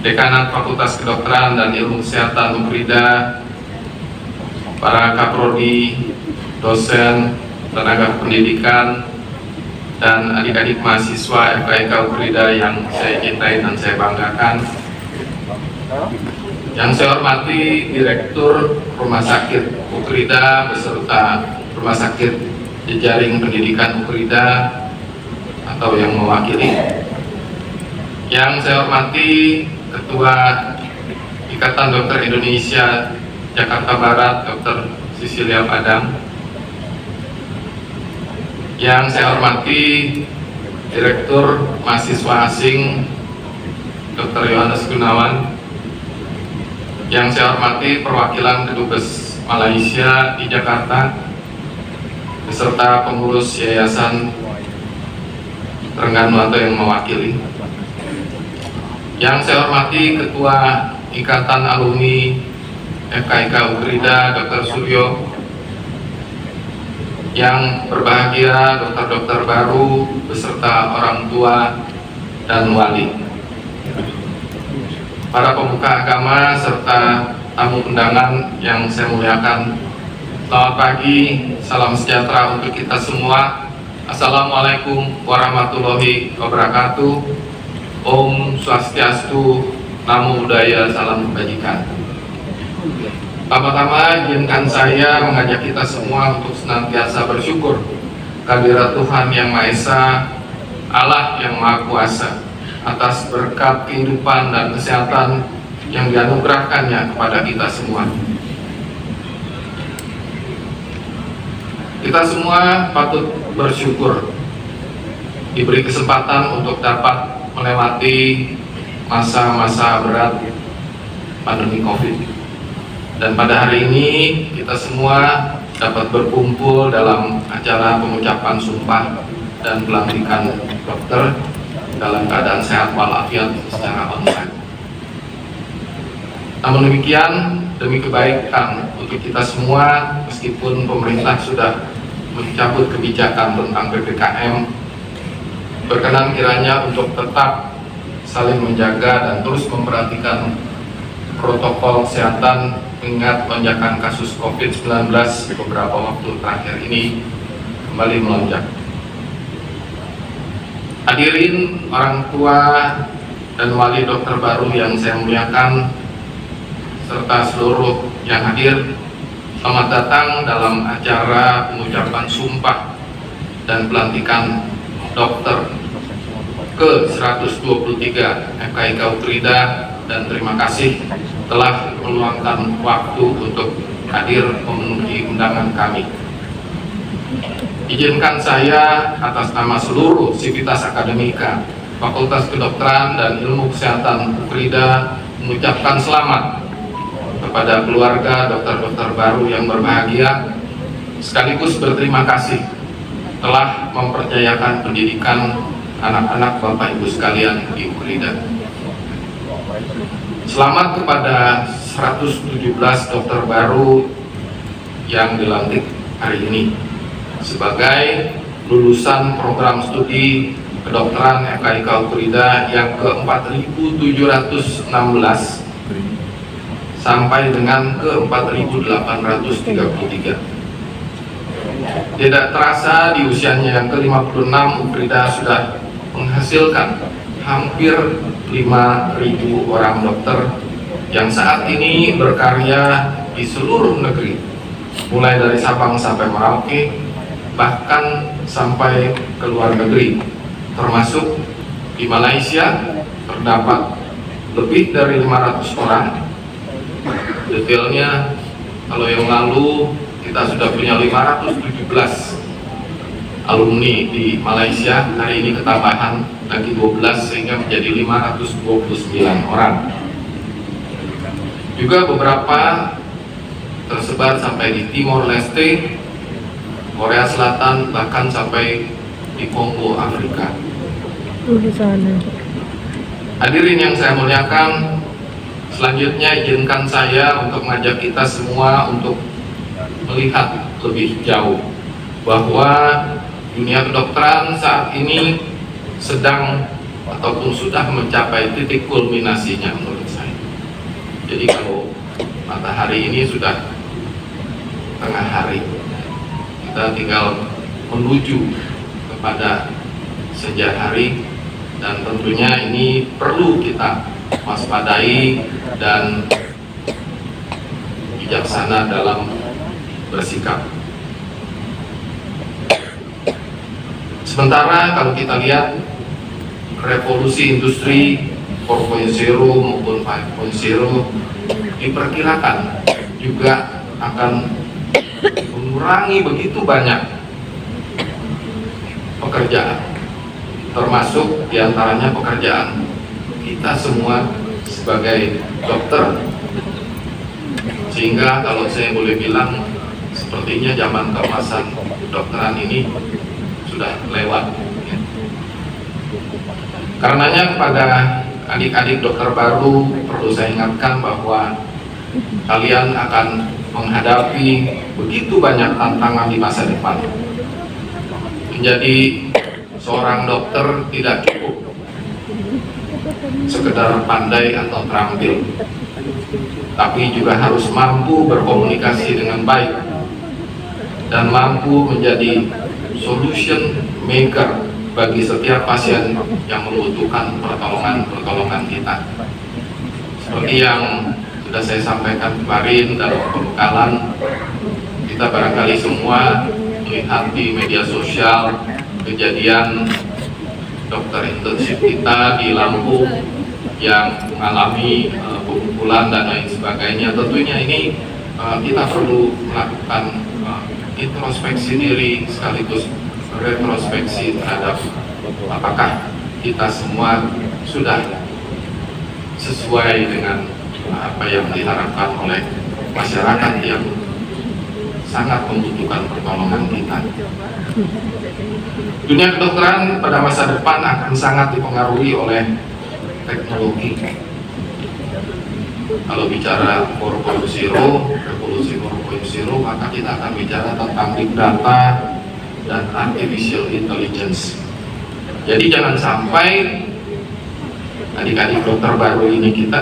Dekanat Fakultas Kedokteran dan Ilmu Kesehatan UKRIDA, para kaprodi, dosen, tenaga pendidikan, dan adik-adik mahasiswa FKIK UKRIDA yang saya cintai dan saya banggakan. Yang saya hormati Direktur Rumah Sakit UKRIDA beserta Rumah Sakit Jejaring Pendidikan UKRIDA atau yang mewakili. Yang saya hormati Ketua Ikatan Dokter Indonesia Jakarta Barat, Dr. Cecilia Padang. Yang saya hormati Direktur Mahasiswa Asing Dr. Yohanes Gunawan. Yang saya hormati perwakilan Kedubes Malaysia di Jakarta beserta pengurus Yayasan Terengganu atau yang mewakili. Yang saya hormati Ketua Ikatan Alumni FKIK UKRIDA Dr. Suryo. Yang berbahagia dokter-dokter baru beserta orang tua dan wali, para pemuka agama serta tamu undangan yang saya muliakan. Selamat pagi, salam sejahtera untuk kita semua. Assalamualaikum warahmatullahi wabarakatuh. Om Swastiastu, Namo Buddhaya, salam kebajikan. Pertama-tama izinkan saya mengajak kita semua untuk senantiasa bersyukur kehadirat Tuhan Yang Maha Esa, Allah yang Maha Kuasa, atas berkat kehidupan dan kesehatan yang dianugerahkannya kepada kita semua. Kita semua patut bersyukur diberi kesempatan untuk dapat melewati masa-masa berat pandemi COVID. Dan pada hari ini kita semua dapat berkumpul dalam acara pengucapan sumpah dan pelantikan dokter dalam keadaan sehat walafiat secara online. Namun demikian, demi kebaikan untuk kita semua, meskipun pemerintah sudah mencabut kebijakan tentang PPKM, berkenan kiranya untuk tetap saling menjaga dan terus memperhatikan protokol kesehatan mengingat lonjakan kasus COVID-19 beberapa waktu terakhir ini kembali melonjak. Hadirin orang tua dan wali dokter baru yang saya muliakan, serta seluruh yang hadir, selamat datang dalam acara pengucapan sumpah dan pelantikan dokter ke-123 FKIK Ukrida, dan terima kasih telah meluangkan waktu untuk hadir memenuhi undangan kami. Izinkan saya atas nama seluruh sivitas akademika Fakultas Kedokteran dan Ilmu Kesehatan Ukrida mengucapkan selamat kepada keluarga dokter-dokter baru yang berbahagia, sekaligus berterima kasih telah mempercayakan pendidikan anak-anak Bapak Ibu sekalian di Ukrida. Selamat kepada 117 dokter baru yang dilantik hari ini sebagai lulusan program studi kedokteran FKIK Ukrida yang ke-4.716 sampai dengan ke-4.833. Tidak terasa di usianya yang ke-56, Ukrida sudah menghasilkan hampir 5.000 orang dokter yang saat ini berkarya di seluruh negeri, mulai dari Sabang sampai Merauke, bahkan sampai ke luar negeri, termasuk di Malaysia terdapat lebih dari 500 orang. Detailnya, kalau yang lalu kita sudah punya 517 alumni di Malaysia, hari ini ketambahan lagi 12 sehingga menjadi 529 orang. Juga beberapa tersebar sampai di Timor Leste, Korea Selatan, bahkan sampai di Kongo, Afrika. Di sana. Hadirin yang saya muliakan, selanjutnya izinkan saya untuk mengajak kita semua untuk melihat lebih jauh bahwa dunia kedokteran saat ini sedang ataupun sudah mencapai titik kulminasinya menurut saya. Jadi kalau matahari ini sudah tengah hari, kita tinggal menuju kepada senja hari, dan tentunya ini perlu kita waspadai dan bijaksana dalam bersikap. Sementara kalau kita lihat revolusi industri 4.0 maupun 5.0 diperkirakan juga akan mengurangi begitu banyak pekerjaan, termasuk diantaranya pekerjaan kita semua sebagai dokter. Sehingga kalau saya boleh bilang, sepertinya zaman keemasan kedokteran ini sudah lewat. Karenanya kepada adik-adik dokter baru perlu saya ingatkan bahwa kalian akan menghadapi begitu banyak tantangan di masa depan. Menjadi seorang dokter tidak cukup sekedar pandai atau terampil, tapi juga harus mampu berkomunikasi dengan baik dan mampu menjadi solution maker bagi setiap pasien yang membutuhkan pertolongan kita. Seperti yang sudah saya sampaikan kemarin dalam pembekalan, kita barangkali semua melihat di media sosial kejadian dokter intensif kita di Lampung yang mengalami pukulan dan lain sebagainya. Tentunya ini kita perlu melakukan introspeksi diri sekaligus retrospeksi terhadap apakah kita semua sudah sesuai dengan apa yang diharapkan oleh masyarakat yang sangat membutuhkan pertolongan kita. Dunia kedokteran pada masa depan akan sangat dipengaruhi oleh teknologi. Kalau bicara 4.0, revolusi 4.0, maka kita akan bicara tentang big data dan artificial intelligence. Jadi jangan sampai adik-adik dokter baru ini kita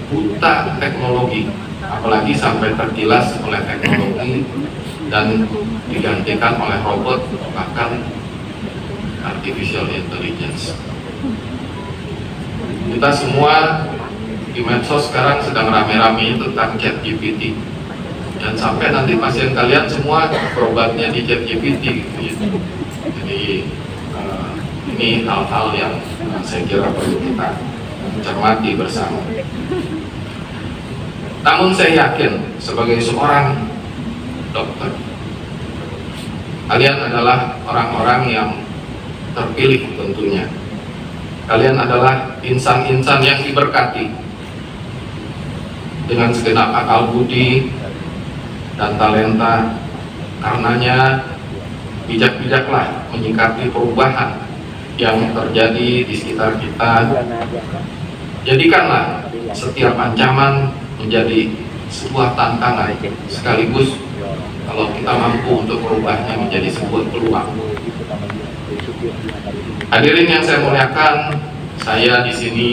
buta teknologi, apalagi sampai tergilas oleh teknologi dan digantikan oleh robot, bahkan artificial intelligence. Kita semua di medsos sekarang sedang rame-rame tentang ChatGPT, dan sampai nanti pasien kalian semua berobatnya di ChatGPT gitu. Jadi ini hal-hal yang saya kira perlu kita cermati bersama. Namun saya yakin sebagai seorang dokter, kalian adalah orang-orang yang terpilih tentunya. Kalian adalah insan-insan yang diberkati dengan segenap akal budi dan talenta. Karenanya bijak-bijaklah menyikapi perubahan yang terjadi di sekitar kita. Jadikanlah setiap ancaman menjadi sebuah tantangan, sekaligus kalau kita mampu untuk merubahnya menjadi sebuah peluang. Hadirin yang saya muliakan, saya di sini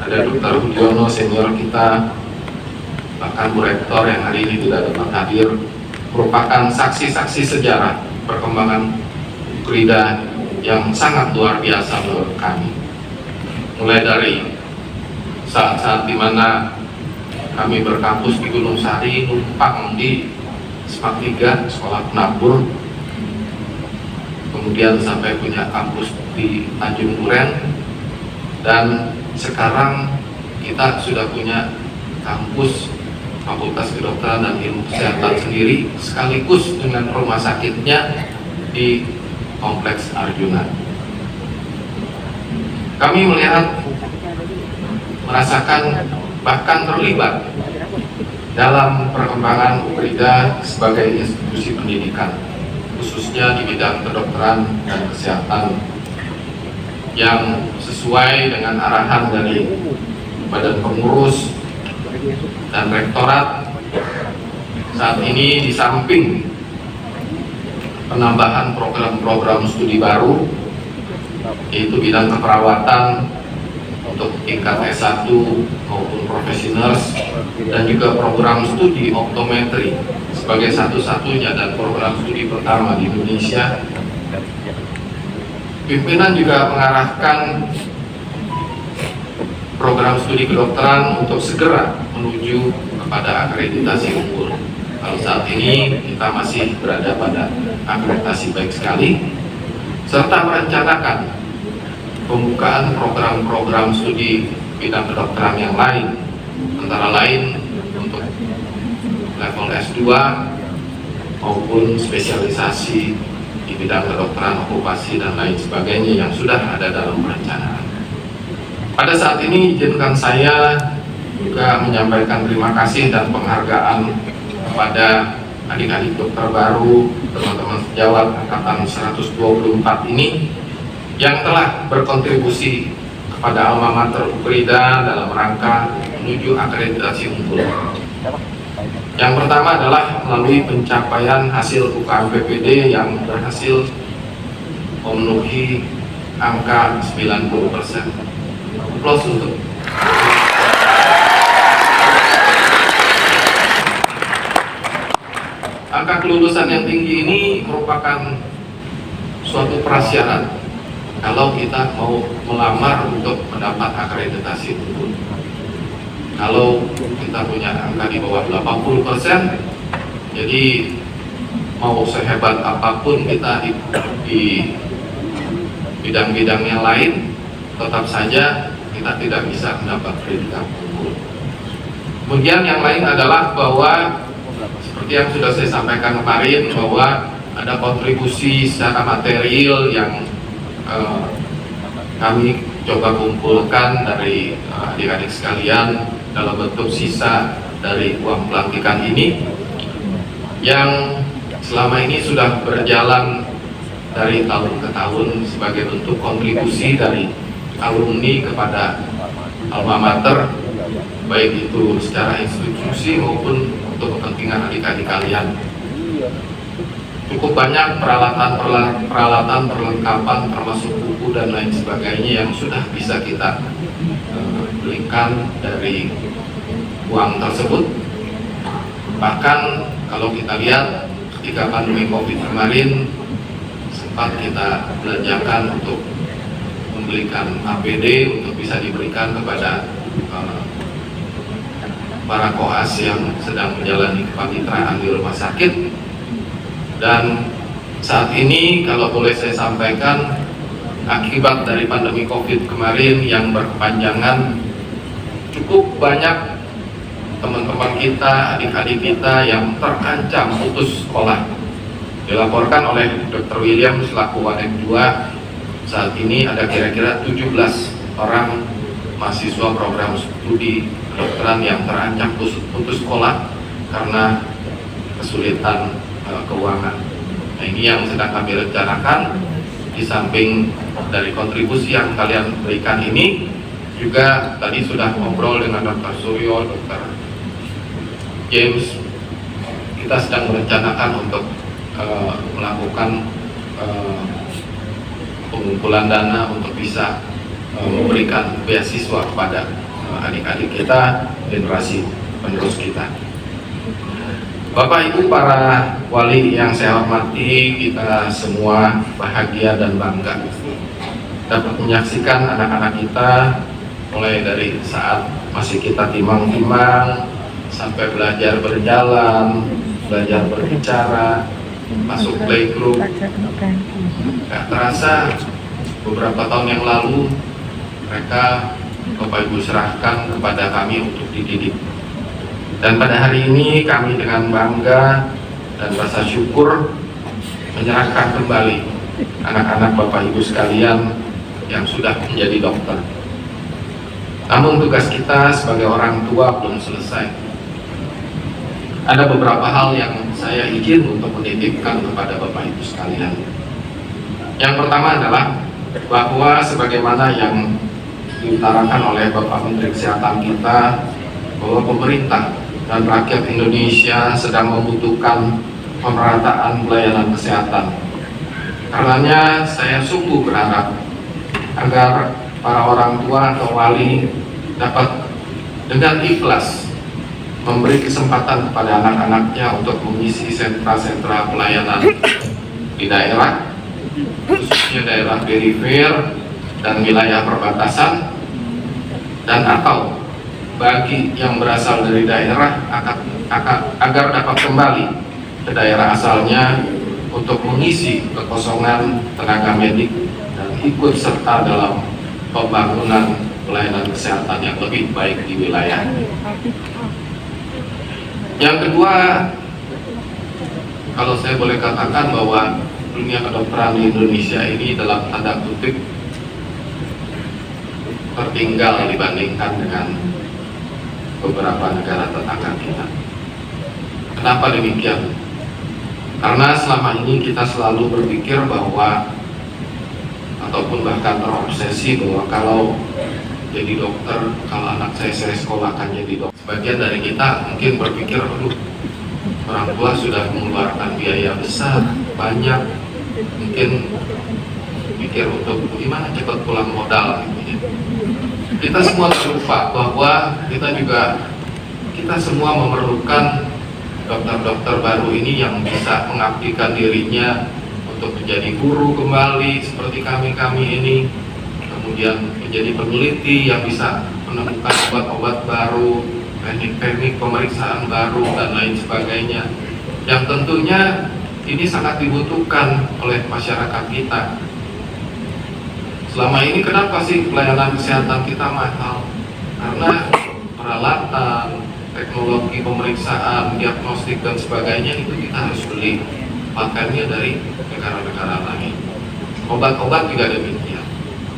ada Dr. Budiono senior kita, bahkan Bu Rektor yang hari ini tidak dapat hadir, merupakan saksi-saksi sejarah perkembangan UKRIDA yang sangat luar biasa menurut kami. Mulai dari saat-saat di mana kami berkampus di Gunung Sari, numpang di SMAK 3, Sekolah Penabur, kemudian sampai punya kampus di Tanjung Duren, dan sekarang kita sudah punya kampus Fakultas Kedokteran dan Ilmu Kesehatan sendiri, sekaligus dengan rumah sakitnya di Kompleks Arjuna. Kami melihat, merasakan, bahkan terlibat dalam perkembangan UKRIDA sebagai institusi pendidikan, khususnya di bidang kedokteran dan kesehatan, yang sesuai dengan arahan dari Badan Pengurus dan Rektorat. Saat ini di samping penambahan program-program studi baru, yaitu bidang keperawatan untuk tingkat S1 maupun profesionals, dan juga program studi optometri sebagai satu-satunya dan program studi pertama di Indonesia. Pimpinan juga mengarahkan program studi kedokteran untuk segera menuju kepada akreditasi unggul. Kalau saat ini kita masih berada pada akreditasi baik sekali, serta merencanakan pembukaan program-program studi bidang kedokteran yang lain, antara lain untuk level S2 maupun spesialisasi di bidang kedokteran okupasi dan lain sebagainya yang sudah ada dalam perencanaan. Pada saat ini izinkan saya juga menyampaikan terima kasih dan penghargaan kepada adik-adik dokter baru, teman-teman sejawat angkatan 124 ini yang telah berkontribusi kepada alma mater UKRIDA dalam rangka menuju akreditasi unggul. Yang pertama adalah melalui pencapaian hasil UKM PPD yang berhasil memenuhi angka 90%. Plus untuk angka kelulusan yang tinggi ini merupakan suatu prasyarat kalau kita mau melamar untuk mendapat akreditasi unggul. Kalau kita punya angka di bawah 80%, jadi mau sehebat apapun kita di bidang-bidang yang lain, tetap saja kita tidak bisa mendapat akreditasi unggul. Kemudian yang lain adalah bahwa seperti yang sudah saya sampaikan kemarin, bahwa ada kontribusi secara material yang kami coba kumpulkan dari adik-adik sekalian dalam bentuk sisa dari uang pelantikan ini, yang selama ini sudah berjalan dari tahun ke tahun sebagai bentuk kontribusi dari alumni kepada alma mater, baik itu secara institusi maupun untuk kepentingan adik-adik kalian. Cukup banyak peralatan perlengkapan termasuk buku dan lain sebagainya yang sudah bisa kita belikan dari uang tersebut. Bahkan kalau kita lihat ketika pandemi COVID kemarin, sempat kita belanjakan untuk membelikan APD untuk bisa diberikan kepada para koas yang sedang menjalani kepanitiaan di rumah sakit. Dan saat ini kalau boleh saya sampaikan, akibat dari pandemi COVID kemarin yang berkepanjangan, cukup banyak teman-teman kita, adik-adik kita yang terancam putus sekolah. Dilaporkan oleh Dr. William selaku Wanek 2, saat ini ada kira-kira 17 orang mahasiswa program studi kedokteran yang terancam putus sekolah karena kesulitan keuangan. Nah, ini yang sedang kami rencanakan. Di samping dari kontribusi yang kalian berikan ini, juga tadi sudah ngobrol dengan Dr. Suryo, Dr. James, kita sedang merencanakan untuk melakukan pengumpulan dana untuk bisa memberikan beasiswa kepada adik-adik kita, generasi penerus kita. Bapak Ibu para wali yang saya hormati, kita semua bahagia dan bangga dapat menyaksikan anak-anak kita mulai dari saat masih kita timang-timang sampai belajar berjalan, belajar berbicara, masuk playgroup. Gak terasa beberapa tahun yang lalu mereka Bapak Ibu serahkan kepada kami untuk dididik. Dan pada hari ini kami dengan bangga dan rasa syukur menyerahkan kembali anak-anak Bapak Ibu sekalian yang sudah menjadi dokter. Namun tugas kita sebagai orang tua belum selesai. Ada beberapa hal yang saya izin untuk menitipkan kepada Bapak Ibu sekalian. Yang pertama adalah bahwa sebagaimana yang diutarakan oleh Bapak Menteri Kesehatan kita, bahwa pemerintah dan rakyat Indonesia sedang membutuhkan pemerataan pelayanan kesehatan. Karenanya saya sungguh berharap agar para orang tua atau wali dapat dengan ikhlas memberi kesempatan kepada anak-anaknya untuk mengisi sentra-sentra pelayanan di daerah, khususnya daerah perifer dan wilayah perbatasan, dan atau bagi yang berasal dari daerah agar dapat kembali ke daerah asalnya untuk mengisi kekosongan tenaga medik dan ikut serta dalam pembangunan pelayanan kesehatan yang lebih baik di wilayah. Yang kedua, kalau saya boleh katakan bahwa dunia kedokteran di Indonesia ini dalam tanda kutip tertinggal dibandingkan dengan beberapa negara tetangga kita. Kenapa demikian? Karena selama ini kita selalu berpikir bahwa, ataupun bahkan terobsesi bahwa kalau jadi dokter, kalau anak saya sekolahkan jadi dokter. Sebagian dari kita mungkin berpikir, aduh, orang tua sudah mengeluarkan biaya besar, banyak, mungkin pikir untuk gimana cepat pulang modal gitu. Kita semua lupa bahwa kita semua memerlukan dokter-dokter baru ini yang bisa mengabdikan dirinya untuk menjadi guru kembali seperti kami ini, kemudian menjadi peneliti yang bisa menemukan obat-obat baru, teknik-teknik pemeriksaan baru dan lain sebagainya, yang tentunya ini sangat dibutuhkan oleh masyarakat kita. Selama ini kenapa sih pelayanan kesehatan kita mahal? Karena peralatan, teknologi pemeriksaan, diagnostik dan sebagainya itu kita harus beli patentnya dari negara-negara lain. Obat-obat juga demikian.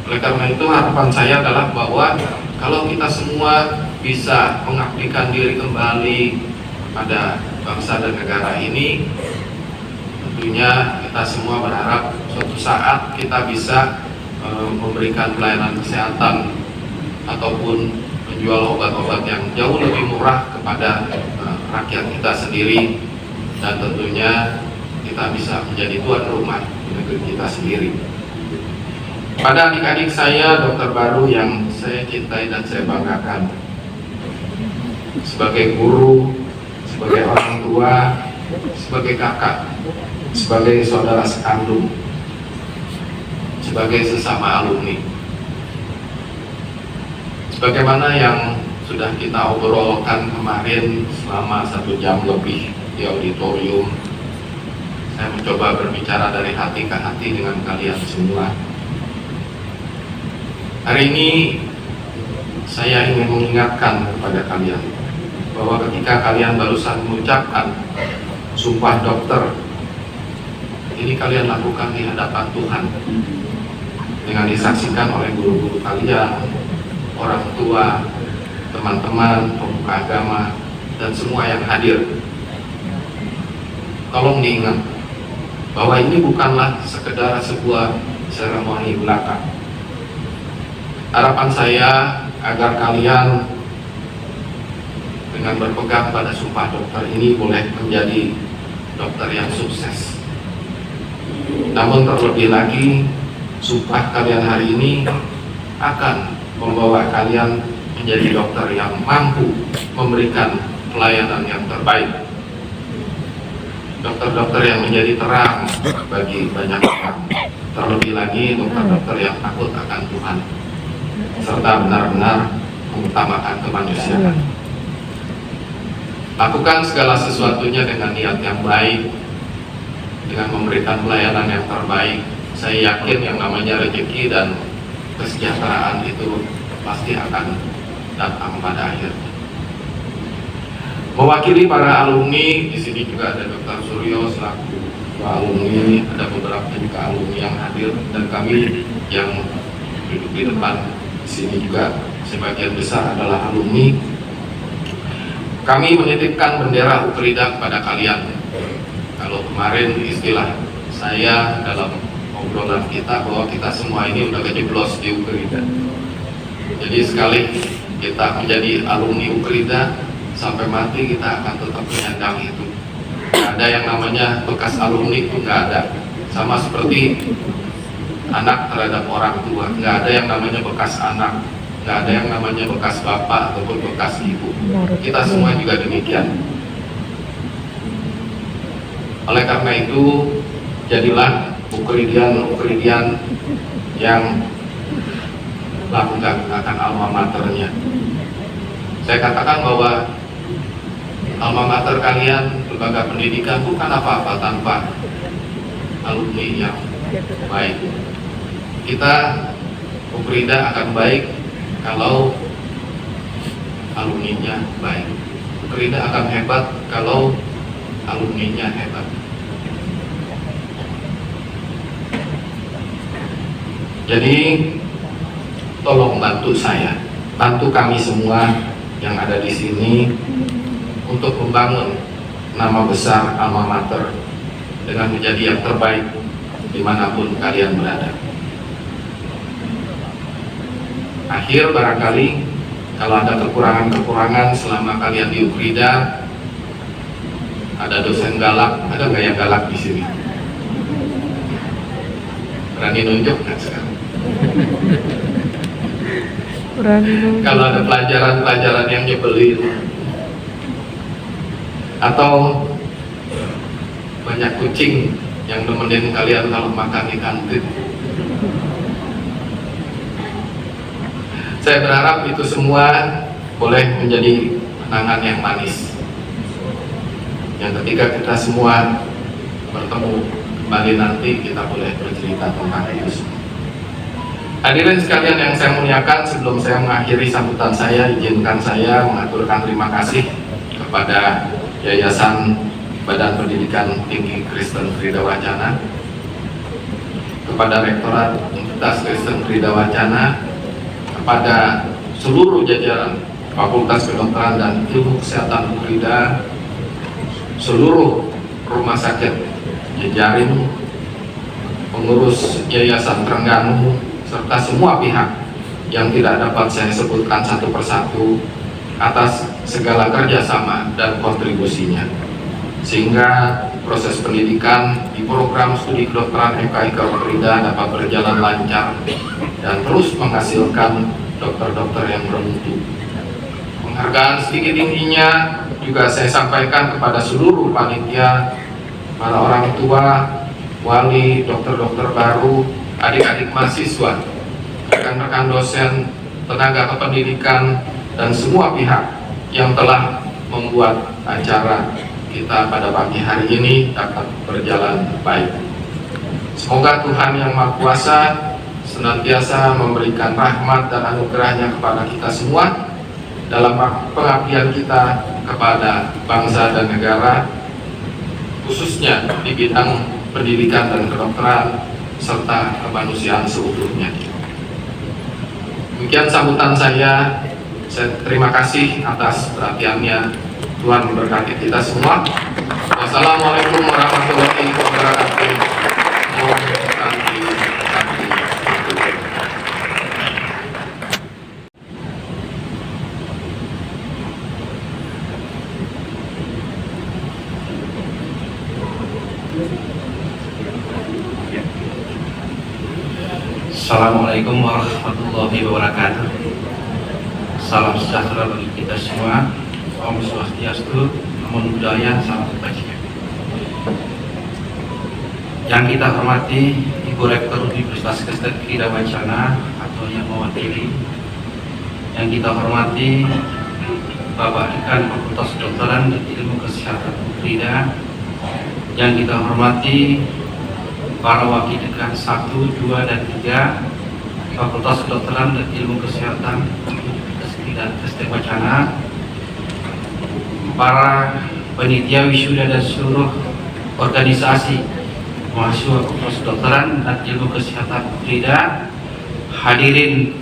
Oleh karena itu harapan saya adalah bahwa kalau kita semua bisa mengabdikan diri kembali pada bangsa dan negara ini, tentunya kita semua berharap suatu saat kita bisa memberikan pelayanan kesehatan ataupun menjual obat-obat yang jauh lebih murah kepada rakyat kita sendiri, dan tentunya kita bisa menjadi tuan rumah di negeri kita sendiri. Pada adik-adik saya, dokter baru yang saya cintai dan saya banggakan, sebagai guru, sebagai orang tua, sebagai kakak, sebagai saudara sekandung, sebagai sesama alumni. Sebagaimana yang sudah kita obrolkan kemarin selama 1 jam lebih di auditorium, saya mencoba berbicara dari hati ke hati dengan kalian semua. Hari ini saya ingin mengingatkan kepada kalian bahwa ketika kalian barusan mengucapkan sumpah dokter, ini kalian lakukan di hadapan Tuhan dengan disaksikan oleh guru-guru kalian, orang tua, teman-teman, pemuka agama, dan semua yang hadir. Tolong diingat bahwa ini bukanlah sekedar sebuah seremoni belaka. Harapan saya agar kalian dengan berpegang pada sumpah dokter ini boleh menjadi dokter yang sukses. Namun terlebih lagi, sumpah kalian hari ini akan membawa kalian menjadi dokter yang mampu memberikan pelayanan yang terbaik. Dokter-dokter yang menjadi terang bagi banyak orang. Terlebih lagi dokter-dokter yang takut akan Tuhan, serta benar-benar mengutamakan kemanusiaan. Lakukan segala sesuatunya dengan niat yang baik, dengan memberikan pelayanan yang terbaik. Saya yakin yang namanya rezeki dan kesejahteraan itu pasti akan datang pada akhirnya. Mewakili para alumni, di sini juga ada Dr. Suryo selaku alumni, ada beberapa juga alumni yang hadir, dan kami yang duduk di depan di sini juga sebagian besar adalah alumni. Kami menitipkan bendera Ukrida kepada kalian. Kalau kemarin istilah saya dalam obrolan kita bahwa kita semua ini udah kejeblos di Ukrida. Jadi sekali kita menjadi alumni Ukrida, sampai mati kita akan tetap menyandang itu. Nggak ada yang namanya bekas alumni, itu nggak ada. Sama seperti anak terhadap orang tua, nggak ada yang namanya bekas anak, nggak ada yang namanya bekas bapak ataupun bekas ibu. Kita semua juga demikian. Oleh karena itu, jadilah Ukridian yang lakukan alma maternya. Saya katakan bahwa alma mater kalian, lembaga pendidikan, bukan apa-apa tanpa alumni yang baik. Kita Ukrida akan baik kalau alumninya baik. Ukrida akan hebat kalau alumninya hebat. Jadi tolong bantu saya, bantu kami semua yang ada di sini untuk membangun nama besar alma mater dengan menjadi yang terbaik dimanapun kalian berada. Akhir barangkali kalau ada kekurangan-kekurangan selama kalian di Ukrida, ada dosen galak, ada nggak yang galak di sini? Berani nunjuk nggak sekarang? Kalau ada pelajaran-pelajaran yang nyebelin atau banyak kucing yang nemenin kalian kalau makan di kantin, saya berharap itu semua boleh menjadi kenangan yang manis, yang ketika kita semua bertemu kembali nanti kita boleh bercerita tentang itu semua. Hadirin sekalian yang saya muliakan, sebelum saya mengakhiri sambutan saya, izinkan saya mengaturkan terima kasih kepada Yayasan Badan Pendidikan Tinggi Kristen Trida Wacana, kepada Rektorat Universitas Kristen Trida Wacana, kepada seluruh jajaran Fakultas Kedokteran dan Ilmu Kesehatan Ukrida, seluruh rumah sakit jejaring, pengurus Yayasan Trengganu, serta semua pihak yang tidak dapat saya sebutkan satu persatu atas segala kerjasama dan kontribusinya, sehingga proses pendidikan di program studi kedokteran FKIK Ukrida dapat berjalan lancar dan terus menghasilkan dokter-dokter yang bermutu. Penghargaan sedikit tingginya juga saya sampaikan kepada seluruh panitia, para orang tua, wali, dokter-dokter baru, adik-adik mahasiswa, rekan-rekan dosen, tenaga kependidikan, dan semua pihak yang telah membuat acara kita pada pagi hari ini dapat berjalan baik. Semoga Tuhan Yang Maha Kuasa senantiasa memberikan rahmat dan anugerahnya kepada kita semua dalam pengabdian kita kepada bangsa dan negara, khususnya di bidang pendidikan dan kedokteran serta kemanusiaan seutuhnya. Demikian sambutan saya terima kasih atas perhatiannya. Tuhan memberkati kita semua. Wassalamualaikum warahmatullahi wabarakatuh. Assalamualaikum warahmatullahi wabarakatuh. Salam sejahtera bagi kita semua. Om Swastiastu, Namo Buddhaya, salam kebajikan. Yang kita hormati Ibu Rektor Universitas Kristen Trida Wacana atau yang mewakili, yang kita hormati Bapak Dekan Fakultas Kedokteran dan Ilmu Kesehatan Ukrida, yang kita hormati para wakil dekan 1, 2, dan 3 Fakultas Kedokteran dan Ilmu Kesehatan Universitas Trida Wacana, para panitia wisuda dan seluruh organisasi mahasiswa Fakultas Kedokteran dan Ilmu Kesehatan Ukrida, hadirin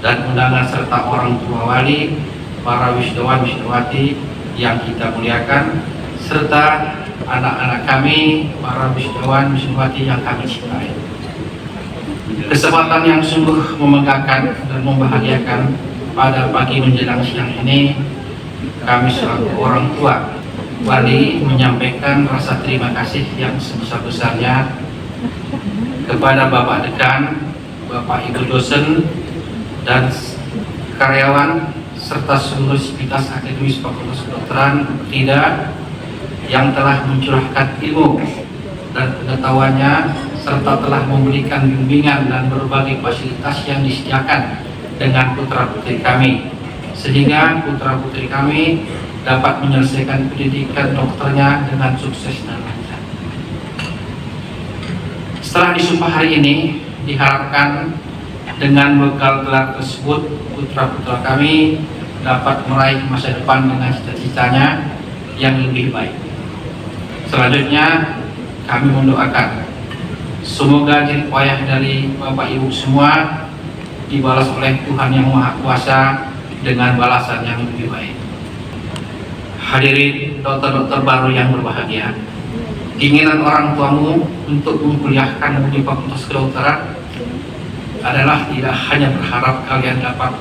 dan undangan serta orang tua wali, para wisudawan wisudawati yang kita muliakan, serta anak-anak kami, para wisudawan wisudawati yang kami cintai. Kesempatan yang sungguh memegahkan dan membahagiakan pada pagi menjelang siang ini, kami selaku orang tua wali menyampaikan rasa terima kasih yang sebesar-besarnya kepada Bapak Dekan, Bapak Ibu dosen, dan karyawan serta seluruh sivitas akademis Fakultas Kedokteran Ukrida yang telah mencurahkan ilmu dan pengetahuannya serta telah memberikan bimbingan dan berbagai fasilitas yang disediakan dengan putra-putri kami, sehingga putra-putri kami dapat menyelesaikan pendidikan dokternya dengan sukses dan lancar. Setelah disumpah hari ini, diharapkan dengan bekal gelar tersebut, putra-putra kami dapat meraih masa depan dengan cita-citanya yang lebih baik. Selanjutnya, kami mendoakan semoga jerih payah dari Bapak Ibu semua dibalas oleh Tuhan Yang Maha Kuasa dengan balasan yang lebih baik. Hadirin dokter-dokter baru yang berbahagia, keinginan orang tuamu untuk menguliahkanmu di Fakultas Kedokteran adalah tidak hanya berharap kalian dapat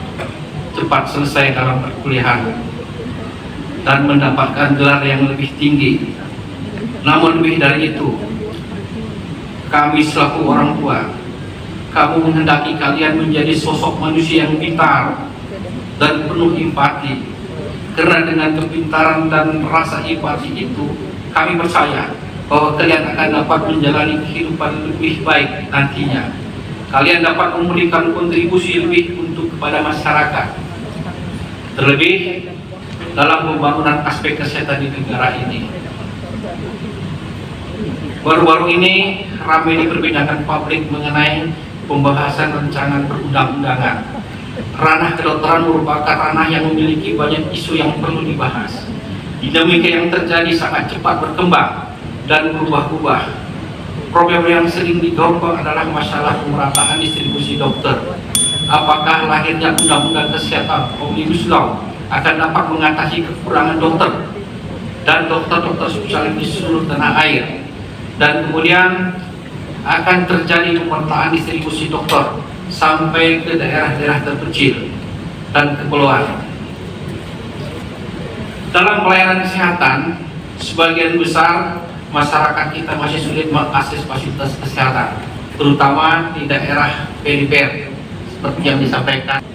cepat selesai dalam perkuliahan dan mendapatkan gelar yang lebih tinggi, namun lebih dari itu, kami selaku orang tua, kamu menghendaki kalian menjadi sosok manusia yang pintar dan penuh empati. Karena dengan kepintaran dan rasa empati itu, kami percaya bahwa kalian akan dapat menjalani kehidupan lebih baik nantinya. Kalian dapat memberikan kontribusi lebih untuk kepada masyarakat. Terlebih dalam pembangunan aspek kesehatan di negara ini. Baru-baru ini ramai diperbincangkan publik mengenai pembahasan rancangan perundang-undangan. Ranah kedokteran merupakan ranah yang memiliki banyak isu yang perlu dibahas. Dinamika yang terjadi sangat cepat berkembang dan berubah-ubah. Problem yang sering digaungkan adalah masalah pemerataan distribusi dokter. Apakah lahirnya Undang-Undang Kesehatan Omnibus Law akan dapat mengatasi kekurangan dokter dan dokter-dokter spesialis di seluruh tanah air, dan kemudian akan terjadi pemerataan distribusi dokter sampai ke daerah-daerah terpencil dan kepulauan. Dalam pelayanan kesehatan, sebagian besar masyarakat kita masih sulit mengakses fasilitas kesehatan, terutama di daerah perifer, seperti yang disampaikan.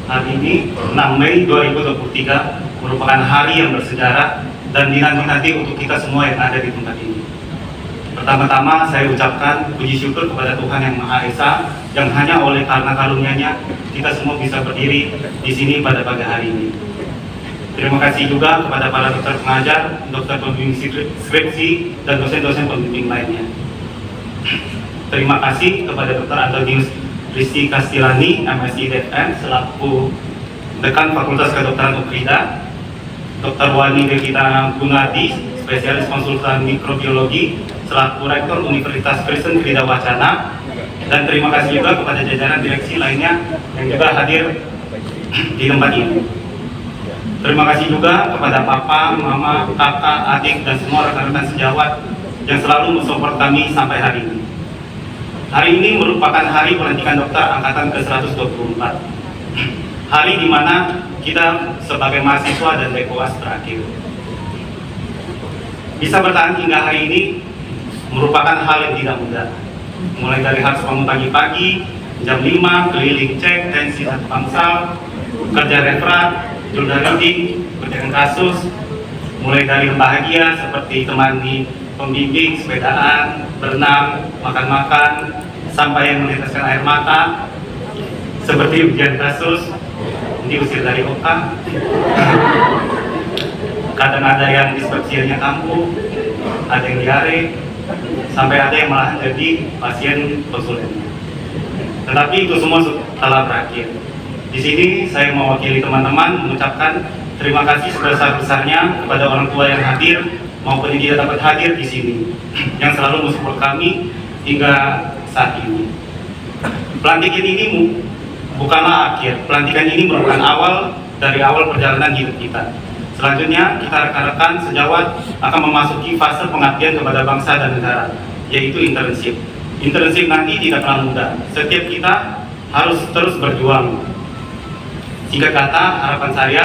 Hari ini 6 Mei 2023 merupakan hari yang bersejarah dan dinanti-nanti untuk kita semua yang ada di tempat ini. Pertama-tama saya ucapkan puji syukur kepada Tuhan Yang Maha Esa yang hanya oleh karena karunia-Nya kita semua bisa berdiri di sini pada pagi hari ini. Terima kasih juga kepada para dokter pengajar, dokter pembimbing skripsi, dan dosen-dosen pembimbing lainnya. Terima kasih kepada Dr. Antonius Risti Kastilani, MSI DFM, selaku Dekan Fakultas Kedokteran Ukrida, Dr. Wani Devita Gunadi, spesialis konsultan mikrobiologi, selaku Rektor Universitas Kristen Krida Wacana, dan terima kasih juga kepada jajaran direksi lainnya yang juga hadir di tempat ini. Terima kasih juga kepada papa, mama, kakak, adik, dan semua rekan-rekan sejawat yang selalu mensupport kami sampai hari ini. Hari ini merupakan hari pelantikan dokter angkatan ke-124. Hari di mana kita sebagai mahasiswa dan DKUAS berakhir. Bisa bertahan hingga hari ini merupakan hal yang tidak mudah. Mulai dari harus bangun pagi-pagi, jam 5, keliling cek, tensi satu pangsal, kerja referat, jurnal reading, kerjaan kasus, mulai dari yang bahagia seperti temani pembimbing, sepedaan, berenang, makan-makan, sampai yang meneteskan air mata, seperti ujian kasus, diusir dari OKA, kadang ada yang dispepsianya kambuh, ada yang diare, sampai ada yang malah jadi pasien konsulennya. Tetapi itu semua telah berakhir. Di sini saya mewakili teman-teman mengucapkan terima kasih sebesar-besarnya kepada orang tua yang hadir maupun yang tidak dapat hadir di sini, yang selalu mensupport kami hingga saat ini. Pelantikan ini bukanlah akhir. Pelantikan ini merupakan awal dari awal perjalanan hidup kita. Selanjutnya, kita rekan-rekan sejawat akan memasuki fase pengabdian kepada bangsa dan negara, yaitu internship. Internship nanti tidak pernah mudah. Setiap kita harus terus berjuang. Singkat kata, harapan saya,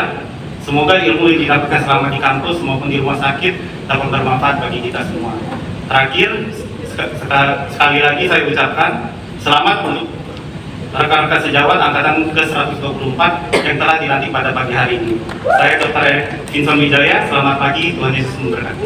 semoga ilmu yang didapatkan selama di kampus maupun di rumah sakit dapat bermanfaat bagi kita semua. Terakhir, sekali lagi saya ucapkan selamat untuk rekan-rekan sejawat angkatan ke-124 yang telah dilantik pada pagi hari ini. Saya Dr. Vincent Wijaya, selamat pagi, Tuhan Yesus memberkati.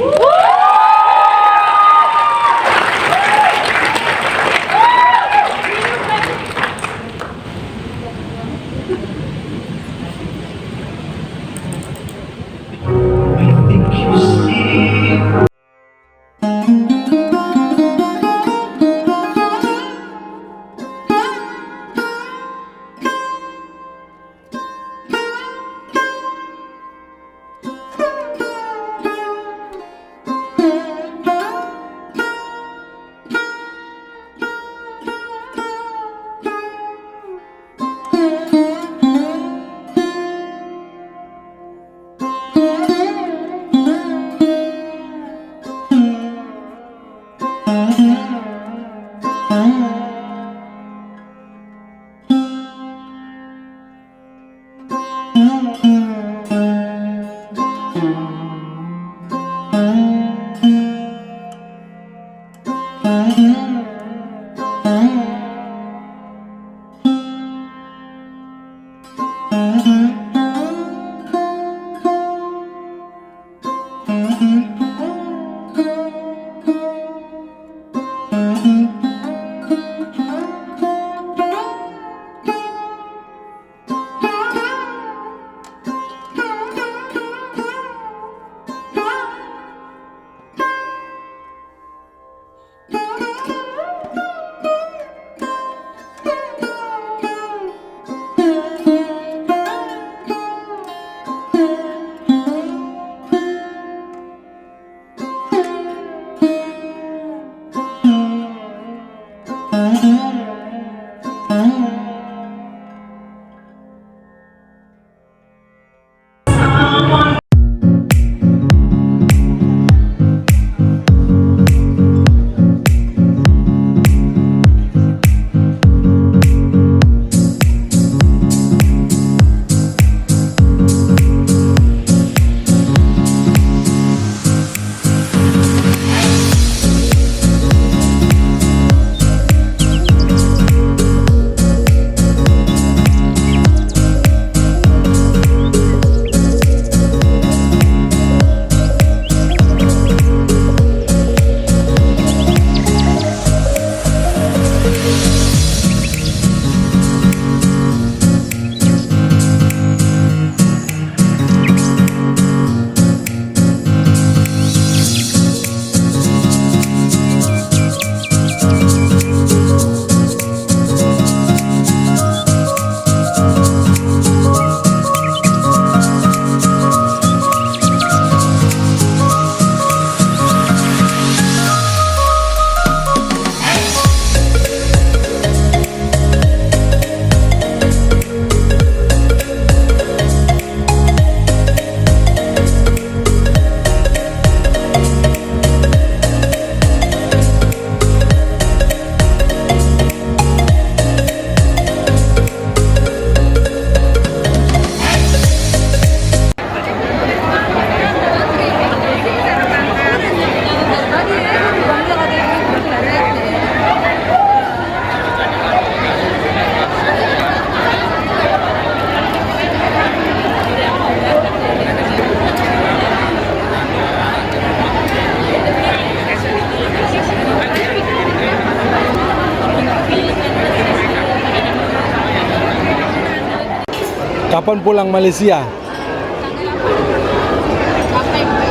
Kapan pulang Malaysia?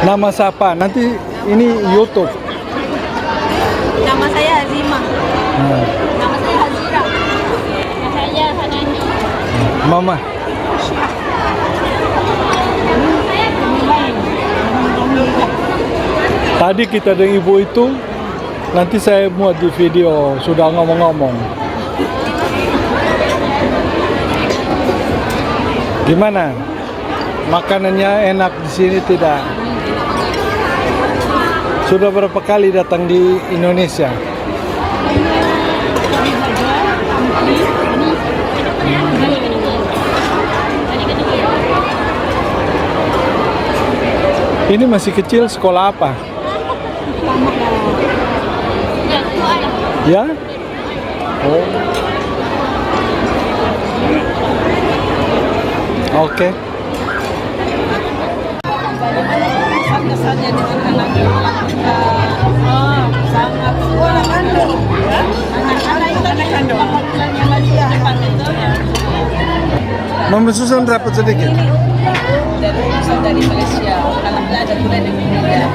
Nama siapa? Nanti ini YouTube. Nama saya Azima. Nama saya Hazira. Saya Hanani. Mama. Tadi kita dengan ibu itu, nanti saya muat di video, sudah ngomong-ngomong. Gimana? Makanannya enak di sini tidak? Sudah berapa kali datang di Indonesia? Ini masih kecil, sekolah apa? Ya? Oh. Oke. Kesannya dengan anak sangat anak kandung ya, anak kandung 8 bulan yang lagi ya depan itu ya. Mama Susan dapat sedikit. Dari urusan dari Malaysia, alhamdulillah ada pula dari India.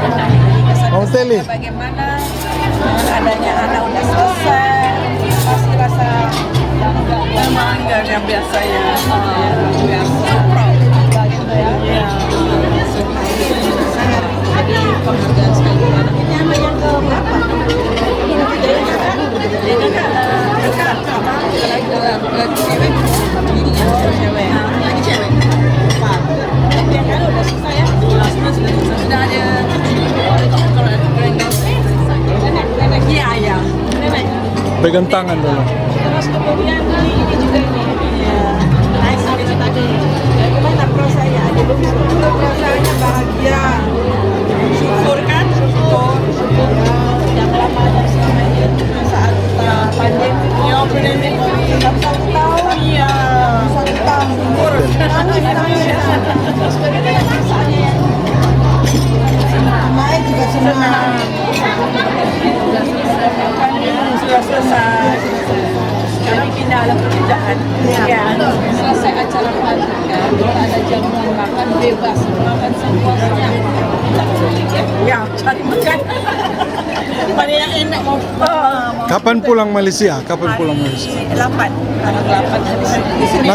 Mau teli? Bagaimana dengan adanya anak udah selesai, pasti rasa bangga yang biasa ya. Biasa proud gitu ya. Jadi penghargaan sekali anak ini anak yang ke berapa? Lagi cewek. Yang kan udah selesai ya? Sudah ada nenek iya ya. Nenek. Pegang tangan dulu. Terus kemudian ini juga ini. Naik sampai tadi. Bagaimana perasaannya? Ada perasaannya bahagia. Syukur kan? Syukur. Yang lama dan selama ini saat kita pandemi. Ya, pandemi. 1 tahun. Iya. 1 tahun. Syukur. Terus bagaimana perasaannya? Naik juga senang. Sudah selesai. Sekarang kita dalam pekerjaan. Ya. Selesai acara pelantikan, kita ada jamuan makan bebas, makan sepuasnya. Kita keliling ya. Ya, cari makan. Mana yang enak mau. Kapan pulang Malaysia? Kapan pulang Malaysia? 8. Tanggal 8 di sini.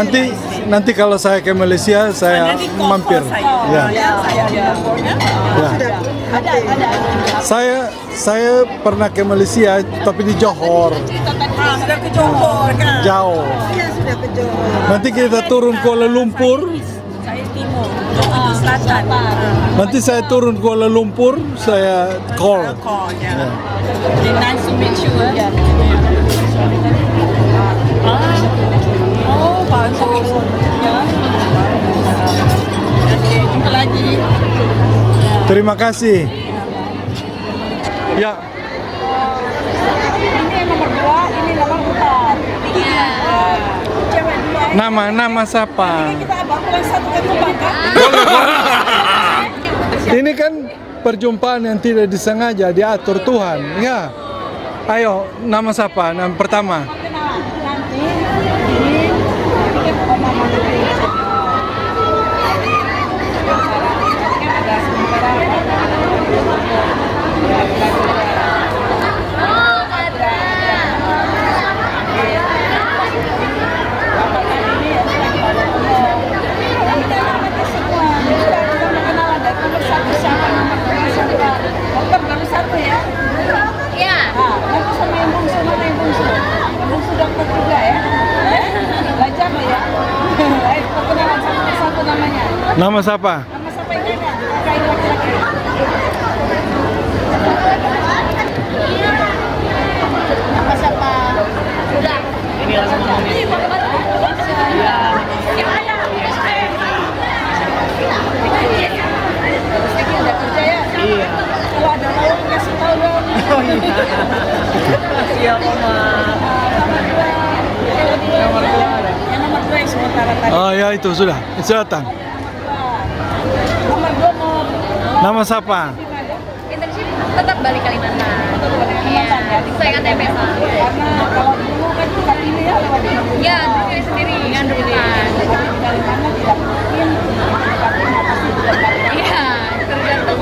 Nanti kalau saya ke Malaysia, saya mampir. Ya. Ya, saya di Lampurnya. Ya. Ada. Saya pernah ke Malaysia, tapi di Johor. Sudah ke Johor kan? Jauh. Iya, sudah ke Johor. Nanti kita turun Kuala Lumpur. Saya timur, Johor selatan. Nanti saya turun Kuala Lumpur, saya call. Ya. Nice to meet you. Ya. Oh, bagus. Ya. Oke, jumpa lagi. Terima kasih. Ya. Ini nomor 2, ini nomor 4. Iya. Cewek 2. Nama siapa? Kita abang pulang satu kan membangga. Ini kan perjumpaan yang tidak disengaja, diatur Tuhan. Ya. Ayo, nama siapa? Nama pertama. Nanti ini Oma Nama siapa? Nama siapa ini ada? Kain laki-laki. Nama siapa? Sudah. Ini langsung ngomongnya. Iya. Ada kerja ya? Iya. Kalau ada lowong kasih tahu dong. Oh iya. Siap, Oma. Nomor 2 ada. Yang nomor 2 yang sementara tadi. Oh ya itu sudah. Silakan. Nomor 2 mau. Nama siapa? Internship tetap balik Kalimantan. Tetap balik Kalimantan ya. Saya kan TPS. Karena kalau dulu kan kita ini ayah lewat ini? Ya, pilih sendiri dengan rebutan. Dari mana tidak mungkin mendekati pasti tidak dapat. Iya, tergantung